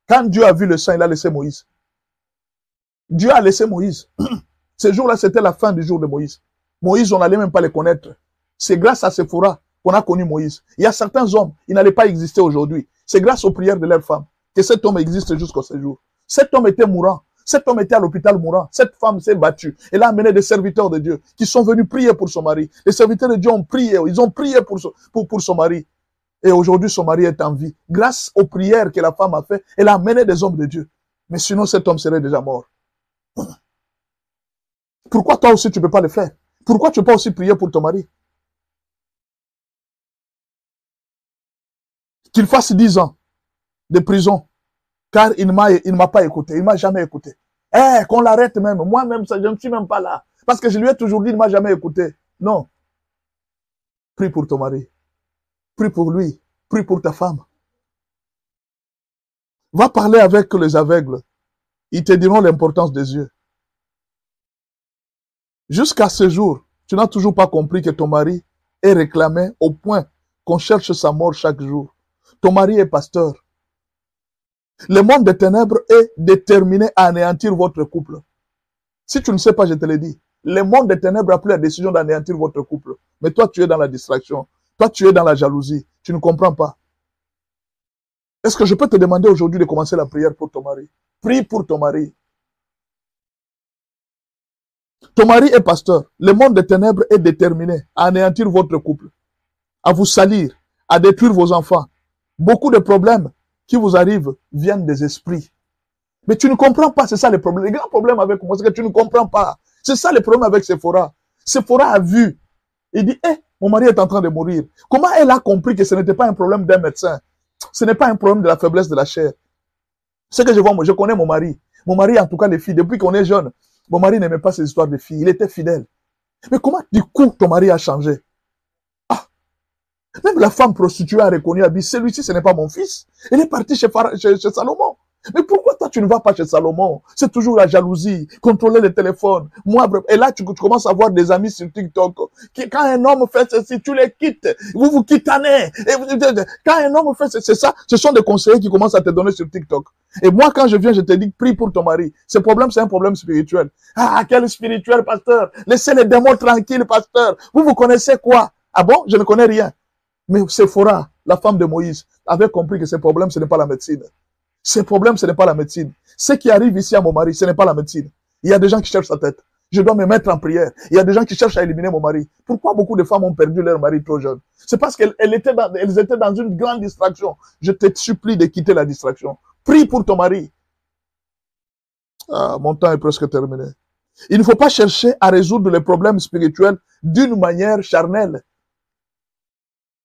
Quand Dieu a vu le sang, il a laissé Moïse. Dieu a laissé Moïse. Ce jour-là, c'était la fin du jour de Moïse. Moïse, on n'allait même pas les connaître. C'est grâce à Séphora qu'on a connu Moïse. Il y a certains hommes, ils n'allaient pas exister aujourd'hui. C'est grâce aux prières de leurs femmes que cet homme existe jusqu'au séjour. Cet homme était mourant. Cet homme était à l'hôpital mourant. Cette femme s'est battue. Elle a amené des serviteurs de Dieu qui sont venus prier pour son mari. Les serviteurs de Dieu ont prié. Ils ont prié pour son mari. Et aujourd'hui, son mari est en vie. Grâce aux prières que la femme a fait, elle a amené des hommes de Dieu. Mais sinon, cet homme serait déjà mort. Pourquoi toi aussi, tu ne peux pas le faire? Pourquoi tu ne peux pas aussi prier pour ton mari? Qu'il fasse 10 ans de prison, car il ne m'a pas écouté, il ne m'a jamais écouté. Qu'on l'arrête même, moi-même, je ne suis même pas là. Parce que je lui ai toujours dit, il ne m'a jamais écouté. Non. Prie pour ton mari. Prie pour lui. Prie pour ta femme. Va parler avec les aveugles. Ils te diront l'importance des yeux. Jusqu'à ce jour, tu n'as toujours pas compris que ton mari est réclamé au point qu'on cherche sa mort chaque jour. Ton mari est pasteur. Le monde des ténèbres est déterminé à anéantir votre couple. Si tu ne sais pas, je te l'ai dit. Le monde des ténèbres a pris la décision d'anéantir votre couple. Mais toi, tu es dans la distraction. Toi, tu es dans la jalousie. Tu ne comprends pas. Est-ce que je peux te demander aujourd'hui de commencer la prière pour ton mari? Prie pour ton mari. Ton mari est pasteur. Le monde des ténèbres est déterminé à anéantir votre couple, à vous salir, à détruire vos enfants. Beaucoup de problèmes qui vous arrivent viennent des esprits. Mais tu ne comprends pas, c'est ça le problème. Le grand problème avec moi, c'est que tu ne comprends pas. C'est ça le problème avec Séphora. Séphora a vu. Il dit, mon mari est en train de mourir. Comment elle a compris que ce n'était pas un problème d'un médecin? Ce n'est pas un problème de la faiblesse de la chair. Ce que je vois, moi, je connais mon mari. Mon mari, en tout cas, les filles, depuis qu'on est jeune, Mon mari n'aimait pas ces histoires de filles. Il était fidèle. Mais comment, du coup, ton mari a changé? Ah, même la femme prostituée a reconnu, a dit, celui-ci, ce n'est pas mon fils. Elle est partie chez Salomon. Mais pourquoi toi, tu ne vas pas chez Salomon? C'est toujours la jalousie, contrôler le téléphone. Moi, et là, tu commences à avoir des amis sur TikTok. Quand un homme fait ceci, tu les quittes. Vous vous quittez. Quand un homme fait ceci, c'est ça. Ce sont des conseillers qui commencent à te donner sur TikTok. Et moi, quand je viens, je te dis, prie pour ton mari. Ce problème, c'est un problème spirituel. Ah, quel spirituel, pasteur. Laissez les démons tranquilles, pasteur. Vous connaissez quoi? Ah bon? Je ne connais rien. Mais Séphora, la femme de Moïse, avait compris que ce problème, ce n'est pas la médecine. Ce problème, ce n'est pas la médecine. Ce qui arrive ici à mon mari, ce n'est pas la médecine. Il y a des gens qui cherchent sa tête. Je dois me mettre en prière. Il y a des gens qui cherchent à éliminer mon mari. Pourquoi beaucoup de femmes ont perdu leur mari trop jeune? C'est parce qu'elles étaient dans une grande distraction. Je te supplie de quitter la distraction. Prie pour ton mari. Ah, mon temps est presque terminé. Il ne faut pas chercher à résoudre les problèmes spirituels d'une manière charnelle.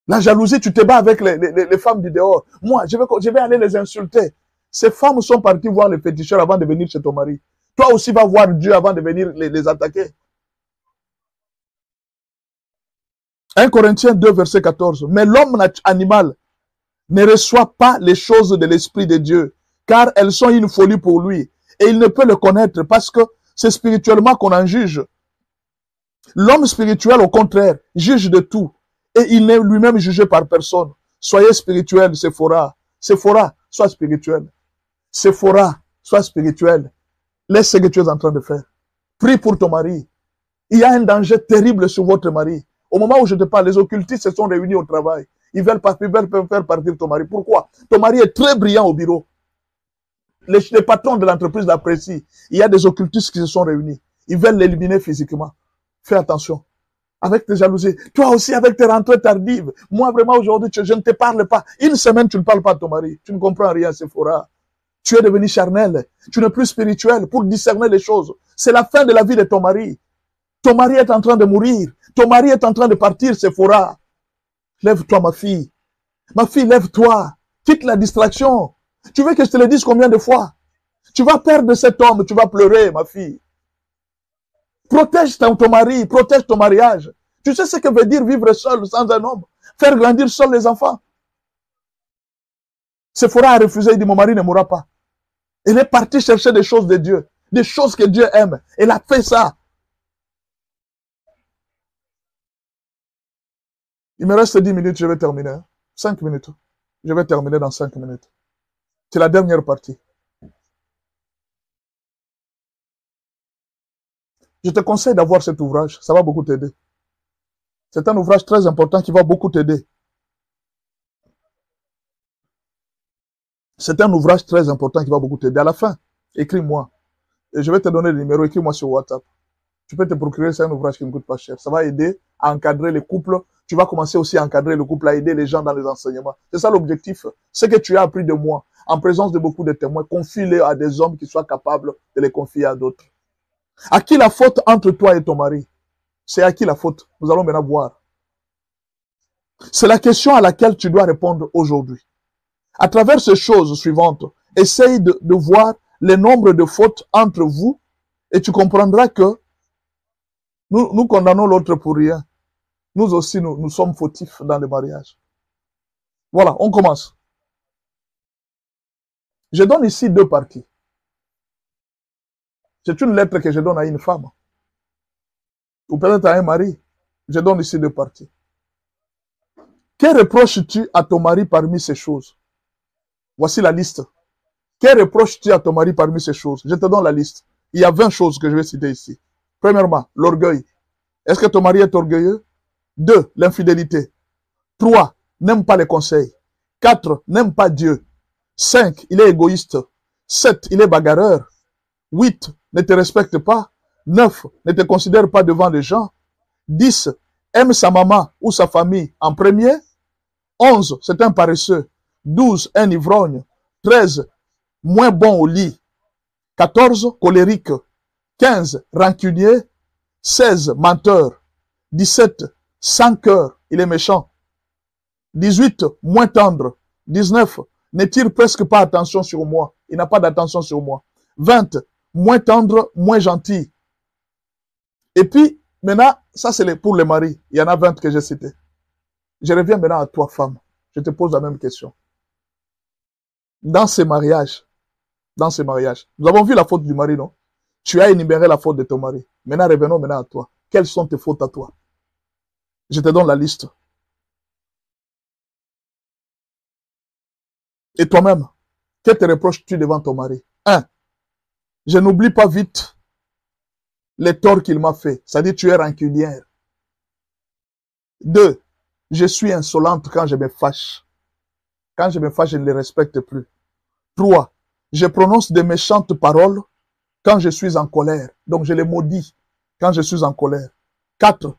La jalousie, tu te bats avec les femmes du dehors. Moi, je vais aller les insulter. Ces femmes sont parties voir les féticheurs avant de venir chez ton mari. Toi aussi vas voir Dieu avant de venir les attaquer. 1 Corinthiens 2, verset 14. Mais l'homme animal ne reçoit pas les choses de l'Esprit de Dieu, car elles sont une folie pour lui. Et il ne peut le connaître parce que c'est spirituellement qu'on en juge. L'homme spirituel, au contraire, juge de tout. Et il n'est lui-même jugé par personne. Soyez spirituel, Séphora. Séphora, sois spirituel. Séphora, sois spirituel. Laisse ce que tu es en train de faire. Prie pour ton mari. Il y a un danger terrible sur votre mari. Au moment où je te parle, les occultistes se sont réunis au travail. Ils veulent faire partir ton mari. Pourquoi? Ton mari est très brillant au bureau. Les patrons de l'entreprise l'apprécient. Il y a des occultistes qui se sont réunis. Ils veulent l'éliminer physiquement. Fais attention. Avec tes jalousies. Toi aussi, avec tes rentrées tardives. Moi, vraiment, aujourd'hui, je ne te parle pas. Une semaine, tu ne parles pas de ton mari. Tu ne comprends rien, Séphora. Tu es devenu charnel. Tu n'es plus spirituel pour discerner les choses. C'est la fin de la vie de ton mari. Ton mari est en train de mourir. Ton mari est en train de partir, Séphora. Lève-toi, ma fille. Ma fille, lève-toi. Quitte la distraction. Tu veux que je te le dise combien de fois? Tu vas perdre cet homme, tu vas pleurer, ma fille. Protège ton mari, protège ton mariage. Tu sais ce que veut dire vivre seul, sans un homme? Faire grandir seul les enfants. Séphora a refusé, il dit, mon mari ne mourra pas. Elle est partie chercher des choses de Dieu, des choses que Dieu aime. Elle a fait ça. Il me reste 10 minutes, je vais terminer. 5 minutes. Je vais terminer dans 5 minutes. C'est la dernière partie. Je te conseille d'avoir cet ouvrage, ça va beaucoup t'aider. C'est un ouvrage très important qui va beaucoup t'aider. C'est un ouvrage très important qui va beaucoup t'aider. À la fin, écris-moi. Et je vais te donner le numéro, écris-moi sur WhatsApp. Tu peux te procurer, c'est un ouvrage qui ne coûte pas cher. Ça va aider à encadrer les couples. Tu vas commencer aussi à encadrer le couple, à aider les gens dans les enseignements. C'est ça l'objectif. Ce que tu as appris de moi, en présence de beaucoup de témoins, confie-les à des hommes qui soient capables de les confier à d'autres. À qui la faute entre toi et ton mari? C'est à qui la faute? Nous allons maintenant voir. C'est la question à laquelle tu dois répondre aujourd'hui. À travers ces choses suivantes, essaye de voir le nombre de fautes entre vous et tu comprendras que nous condamnons l'autre pour rien. Nous aussi, nous sommes fautifs dans le mariage. Voilà, on commence. Je donne ici 2 parties. C'est une lettre que je donne à une femme. Ou peut-être à un mari. Je donne ici 2 parties. Que reproches-tu à ton mari parmi ces choses? Voici la liste. Que reproches-tu à ton mari parmi ces choses? Je te donne la liste. Il y a 20 choses que je vais citer ici. Premièrement, l'orgueil. Est-ce que ton mari est orgueilleux? 2, l'infidélité. 3, n'aime pas les conseils. 4, n'aime pas Dieu. 5, il est égoïste. 7, il est bagarreur. 8, ne te respecte pas. 9, ne te considère pas devant les gens. 10, aime sa maman ou sa famille en premier. 11, c'est un paresseux. 12, un ivrogne. 13, moins bon au lit. 14, colérique. 15, rancunier. 16, menteur. 17, sans cœur, il est méchant. 18, moins tendre. 19, ne tire presque pas attention sur moi. Il n'a pas d'attention sur moi. 20, moins tendre, moins gentil. Et puis, maintenant, ça c'est pour les maris. Il y en a 20 que j'ai cités. Je reviens maintenant à toi, femme. Je te pose la même question. Dans ces mariages, nous avons vu la faute du mari, non? Tu as énuméré la faute de ton mari. Maintenant, revenons maintenant à toi. Quelles sont tes fautes à toi? Je te donne la liste. Et toi-même, que te reproches-tu devant ton mari? 1. Je n'oublie pas vite les torts qu'il m'a fait. C'est-à-dire, tu es rancunière. 2. Je suis insolente quand je me fâche. Quand je me fâche, je ne les respecte plus. 3. Je prononce de méchantes paroles quand je suis en colère. Donc, je les maudis quand je suis en colère. 4.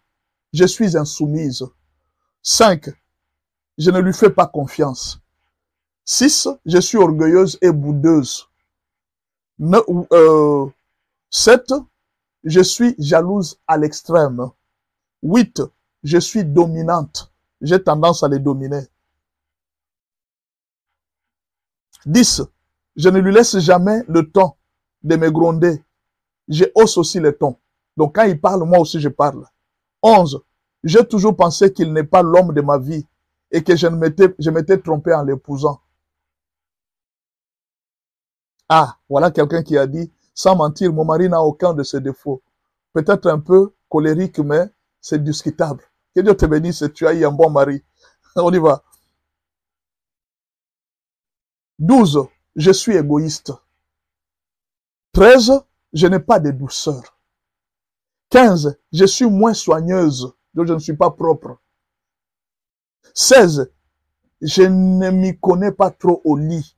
Je suis insoumise. 5. Je ne lui fais pas confiance. 6. Je suis orgueilleuse et boudeuse. 7. Je suis jalouse à l'extrême. 8. Je suis dominante. J'ai tendance à les dominer. 10. Je ne lui laisse jamais le temps de me gronder. Je hausse aussi le ton. Donc quand il parle, moi aussi je parle. 11. J'ai toujours pensé qu'il n'est pas l'homme de ma vie et que je m'étais trompé en l'épousant. Ah, voilà quelqu'un qui a dit, sans mentir, mon mari n'a aucun de ses défauts. Peut-être un peu colérique, mais c'est discutable. Que Dieu te bénisse, tu as eu un bon mari. On y va. 12. Je suis égoïste. 13. Je n'ai pas de douceur. 15. Je suis moins soigneuse. Donc je ne suis pas propre. 16. Je ne m'y connais pas trop au lit.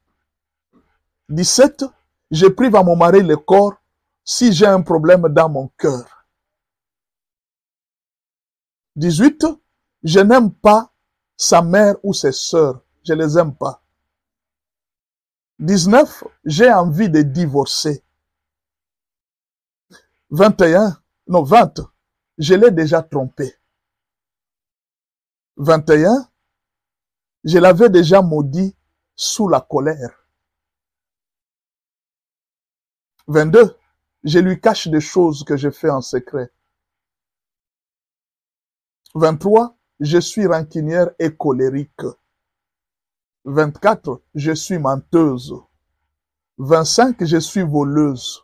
17. Je prive à mon mari le corps si j'ai un problème dans mon cœur. 18. Je n'aime pas sa mère ou ses sœurs. Je les aime pas. 19. J'ai envie de divorcer. 21. Non, 20. Je l'ai déjà trompé. 21. Je l'avais déjà maudit sous la colère. 22. Je lui cache des choses que je fais en secret. 23. Je suis rancunière et colérique. 24. Je suis menteuse. 25. Je suis voleuse.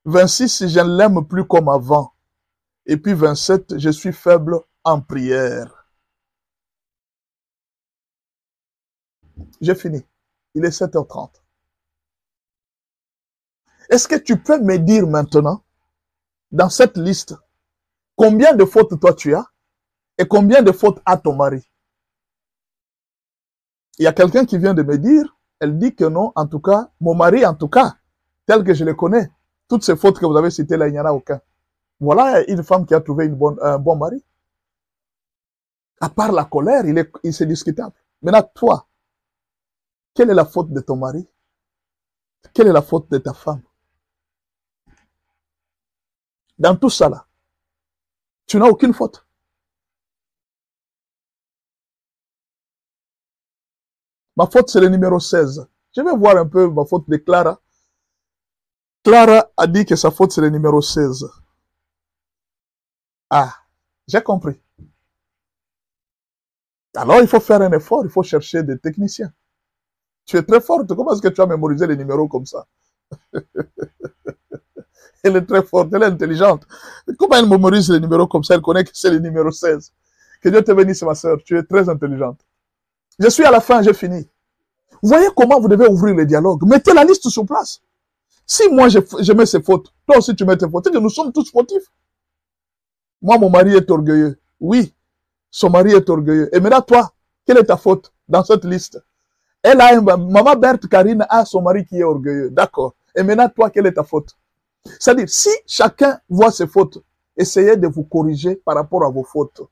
26. Je ne l'aime plus comme avant. Et puis 27. Je suis faible en prière. J'ai fini. Il est 7h30. Est-ce que tu peux me dire maintenant, dans cette liste, combien de fautes toi tu as et combien de fautes a ton mari? Il y a quelqu'un qui vient de me dire, elle dit que non, en tout cas, mon mari, en tout cas, tel que je le connais, toutes ces fautes que vous avez citées là, il n'y en a aucun. Voilà une femme qui a trouvé un bon mari. À part la colère, c'est discutable. Maintenant, toi, quelle est la faute de ton mari? Quelle est la faute de ta femme? Dans tout ça là, tu n'as aucune faute. Ma faute, c'est le numéro 16. Je vais voir un peu ma faute de Clara. Clara a dit que sa faute, c'est le numéro 16. Ah, j'ai compris. Alors, il faut faire un effort, il faut chercher des techniciens. Tu es très forte. Comment est-ce que tu as mémorisé les numéros comme ça? Elle est très forte, elle est intelligente. Comment elle mémorise les numéros comme ça? Elle connaît que c'est le numéro 16. Que Dieu te bénisse, ma soeur. Tu es très intelligente. Je suis à la fin, j'ai fini. Vous voyez comment vous devez ouvrir le dialogue. Mettez la liste sur place. Si moi je mets ces fautes, toi aussi tu mets tes fautes, c'est que nous sommes tous fautifs. Moi, mon mari est orgueilleux. Oui, son mari est orgueilleux. Et maintenant, toi, quelle est ta faute dans cette liste? Elle a maman Berthe Karine a son mari qui est orgueilleux. D'accord. Et maintenant, toi, quelle est ta faute? C'est-à-dire, si chacun voit ses fautes, essayez de vous corriger par rapport à vos fautes.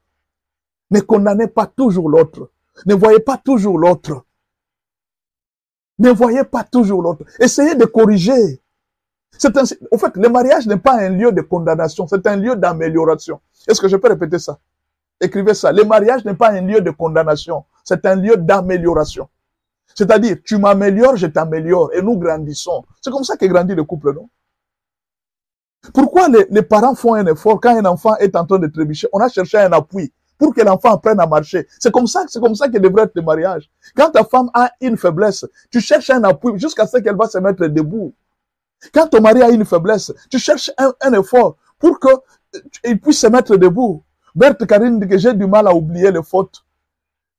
Ne condamnez pas toujours l'autre. Ne voyez pas toujours l'autre. Ne voyez pas toujours l'autre. Essayez de corriger. En fait, le mariage n'est pas un lieu de condamnation, c'est un lieu d'amélioration. Est-ce que je peux répéter ça? Écrivez ça. Le mariage n'est pas un lieu de condamnation, c'est un lieu d'amélioration. C'est-à-dire, tu m'améliores, je t'améliore, et nous grandissons. C'est comme ça que grandit le couple, non? Pourquoi les parents font un effort quand un enfant est en train de trébucher? On a cherché un appui pour que l'enfant apprenne à marcher. C'est comme ça que devrait être le mariage. Quand ta femme a une faiblesse, tu cherches un appui jusqu'à ce qu'elle va se mettre debout. Quand ton mari a une faiblesse, tu cherches un effort pour qu'il puisse se mettre debout. Berthe Karine dit que j'ai du mal à oublier les fautes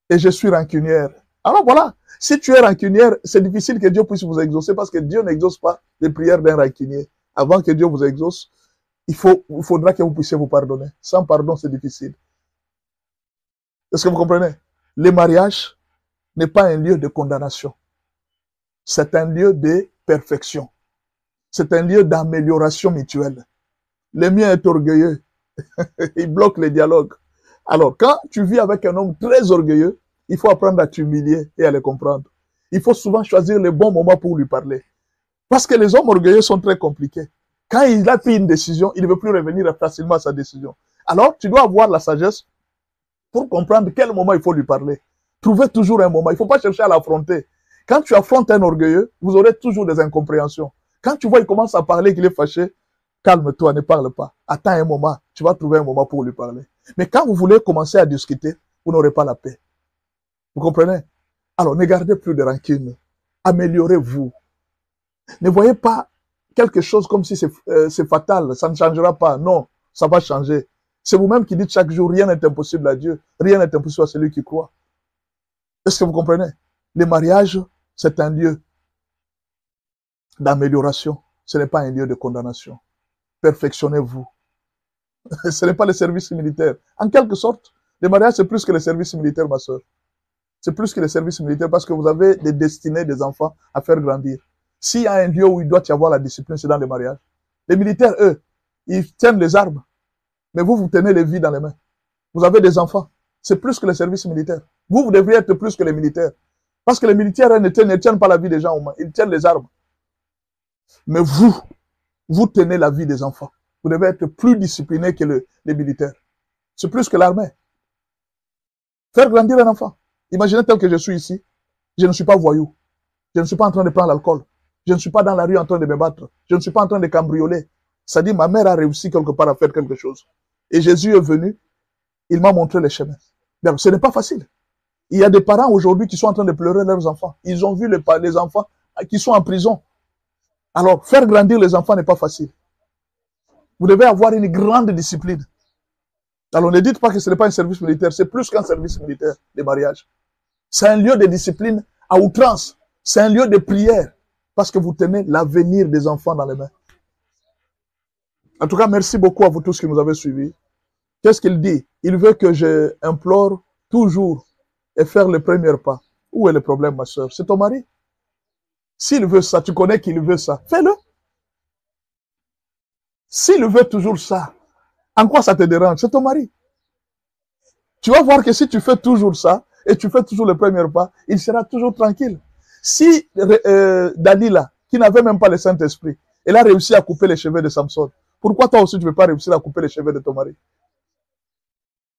et je suis rancunière. Alors voilà, si tu es rancunière, c'est difficile que Dieu puisse vous exaucer parce que Dieu n'exauce pas les prières d'un rancunier. Avant que Dieu vous exauce, il faudra que vous puissiez vous pardonner. Sans pardon, c'est difficile. Est-ce que vous comprenez? Le mariage n'est pas un lieu de condamnation. C'est un lieu de perfection. C'est un lieu d'amélioration mutuelle. Le mien est orgueilleux. Il bloque les dialogues. Alors, quand tu vis avec un homme très orgueilleux, il faut apprendre à t'humilier et à le comprendre. Il faut souvent choisir le bon moment pour lui parler. Parce que les hommes orgueilleux sont très compliqués. Quand il a pris une décision, il ne veut plus revenir facilement à sa décision. Alors, tu dois avoir la sagesse pour comprendre quel moment il faut lui parler. Trouvez toujours un moment. Il ne faut pas chercher à l'affronter. Quand tu affrontes un orgueilleux, vous aurez toujours des incompréhensions. Quand tu vois qu'il commence à parler, qu'il est fâché, calme-toi, ne parle pas. Attends un moment, tu vas trouver un moment pour lui parler. Mais quand vous voulez commencer à discuter, vous n'aurez pas la paix. Vous comprenez? Alors, ne gardez plus de rancune. Améliorez-vous. Ne voyez pas quelque chose comme si c'est fatal, ça ne changera pas. Non, ça va changer. C'est vous-même qui dites chaque jour, rien n'est impossible à Dieu. Rien n'est impossible à celui qui croit. Est-ce que vous comprenez? Le mariage, c'est un lieu d'amélioration. Ce n'est pas un lieu de condamnation. Perfectionnez-vous. Ce n'est pas le service militaire. En quelque sorte, le mariage, c'est plus que le service militaire, ma soeur. C'est plus que le service militaire parce que vous avez des destinées des enfants à faire grandir. S'il y a un lieu où il doit y avoir la discipline, c'est dans le mariage. Les militaires, eux, ils tiennent les armes. Mais vous, vous tenez les vies dans les mains. Vous avez des enfants. C'est plus que le service militaire. Vous devriez être plus que les militaires. Parce que les militaires ne tiennent pas la vie des gens aux mains. Ils tiennent les armes. Mais vous tenez la vie des enfants. Vous devez être plus discipliné que les militaires. C'est plus que l'armée. Faire grandir un enfant. Imaginez tel que je suis ici. Je ne suis pas voyou. Je ne suis pas en train de prendre l'alcool. Je ne suis pas dans la rue en train de me battre. Je ne suis pas en train de cambrioler. C'est-à-dire, ma mère a réussi quelque part à faire quelque chose. Et Jésus est venu. Il m'a montré les chemins. Mais ce n'est pas facile. Il y a des parents aujourd'hui qui sont en train de pleurer leurs enfants. Ils ont vu les enfants qui sont en prison. Alors, faire grandir les enfants n'est pas facile. Vous devez avoir une grande discipline. Alors, ne dites pas que ce n'est pas un service militaire. C'est plus qu'un service militaire, les mariages. C'est un lieu de discipline à outrance. C'est un lieu de prière. Parce que vous tenez l'avenir des enfants dans les mains. En tout cas, merci beaucoup à vous tous qui nous avez suivis. Qu'est-ce qu'il dit? Il veut que je implore toujours et faire le premier pas. Où est le problème, ma soeur? C'est ton mari. S'il veut ça, tu connais qu'il veut ça, fais-le. S'il veut toujours ça, en quoi ça te dérange? C'est ton mari. Tu vas voir que si tu fais toujours ça, et tu fais toujours le premier pas, il sera toujours tranquille. Si Dalila, qui n'avait même pas le Saint-Esprit, elle a réussi à couper les cheveux de Samson, pourquoi toi aussi tu ne peux pas réussir à couper les cheveux de ton mari?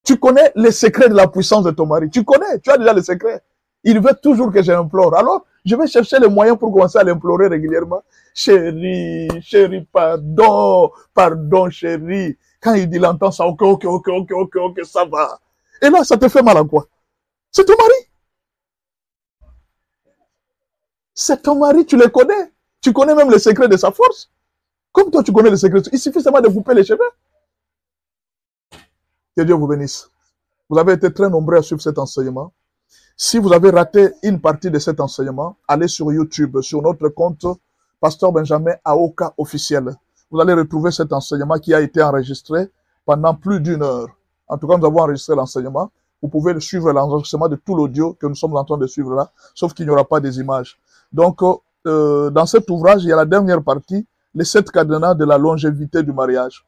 Tu connais les secrets de la puissance de ton mari. Tu connais, tu as déjà les secrets. Il veut toujours que j'implore. Alors, je vais chercher les moyens pour commencer à l'implorer régulièrement. Chérie, pardon, pardon, chérie. Quand il entend ça, ok, ça va. Et là, ça te fait mal à quoi? C'est ton mari. C'est ton mari, tu le connais. Tu connais même les secrets de sa force. Comme toi, tu connais les secrets. Il suffit seulement de couper les cheveux. Que Dieu vous bénisse. Vous avez été très nombreux à suivre cet enseignement. Si vous avez raté une partie de cet enseignement, allez sur YouTube, sur notre compte Pasteur Benjamin Aoka officiel. Vous allez retrouver cet enseignement qui a été enregistré pendant plus d'1 heure. En tout cas, nous avons enregistré l'enseignement. Vous pouvez suivre l'enregistrement de tout l'audio que nous sommes en train de suivre là, sauf qu'il n'y aura pas des images. Donc, dans cet ouvrage, il y a la dernière partie, les 7 cadenas de la longévité du mariage.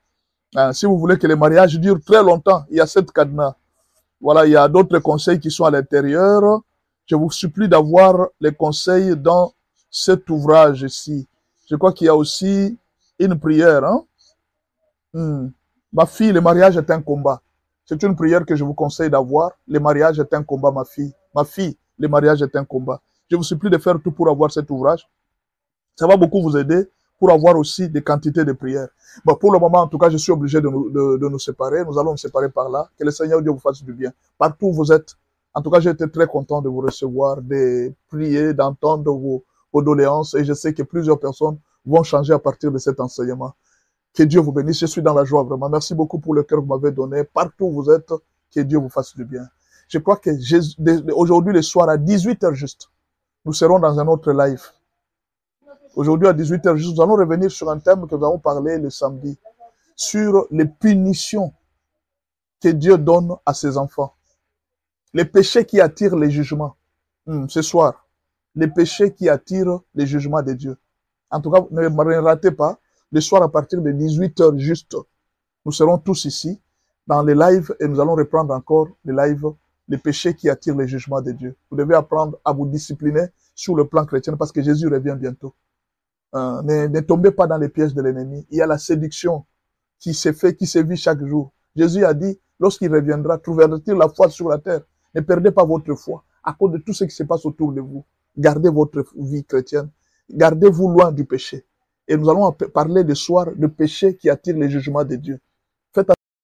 Si vous voulez que le mariage dure très longtemps, il y a 7 cadenas. Voilà, il y a d'autres conseils qui sont à l'intérieur. Je vous supplie d'avoir les conseils dans cet ouvrage ici. Je crois qu'il y a aussi une prière. Hein? Ma fille, le mariage est un combat. C'est une prière que je vous conseille d'avoir. Le mariage est un combat, ma fille. Ma fille, le mariage est un combat. Je vous supplie de faire tout pour avoir cet ouvrage. Ça va beaucoup vous aider pour avoir aussi des quantités de prières. Bon, pour le moment, en tout cas, je suis obligé de nous séparer. Nous allons nous séparer par là. Que le Seigneur Dieu vous fasse du bien. Partout où vous êtes, en tout cas, j'ai été très content de vous recevoir, de prier, d'entendre vos doléances. Et je sais que plusieurs personnes vont changer à partir de cet enseignement. Que Dieu vous bénisse. Je suis dans la joie, vraiment. Merci beaucoup pour le cœur que vous m'avez donné. Partout où vous êtes, que Dieu vous fasse du bien. Je crois que aujourd'hui, le soir, à 18h juste, nous serons dans un autre live. Aujourd'hui, à 18h juste, nous allons revenir sur un thème que nous avons parlé le samedi, sur les punitions que Dieu donne à ses enfants. Les péchés qui attirent les jugements. Ce soir, les péchés qui attirent les jugements de Dieu. En tout cas, ne ratez pas, le soir à partir de 18h juste, nous serons tous ici dans les lives et nous allons reprendre encore les lives, les péchés qui attirent les jugements de Dieu. Vous devez apprendre à vous discipliner sur le plan chrétien parce que Jésus revient bientôt. Ne tombez pas dans les pièges de l'ennemi. Il y a la séduction qui se fait, qui se vit chaque jour. Jésus a dit, lorsqu'il reviendra, trouverez-il la foi sur la terre. Ne perdez pas votre foi à cause de tout ce qui se passe autour de vous. Gardez votre vie chrétienne. Gardez-vous loin du péché. Et nous allons parler le soir de péché qui attire les jugements de Dieu.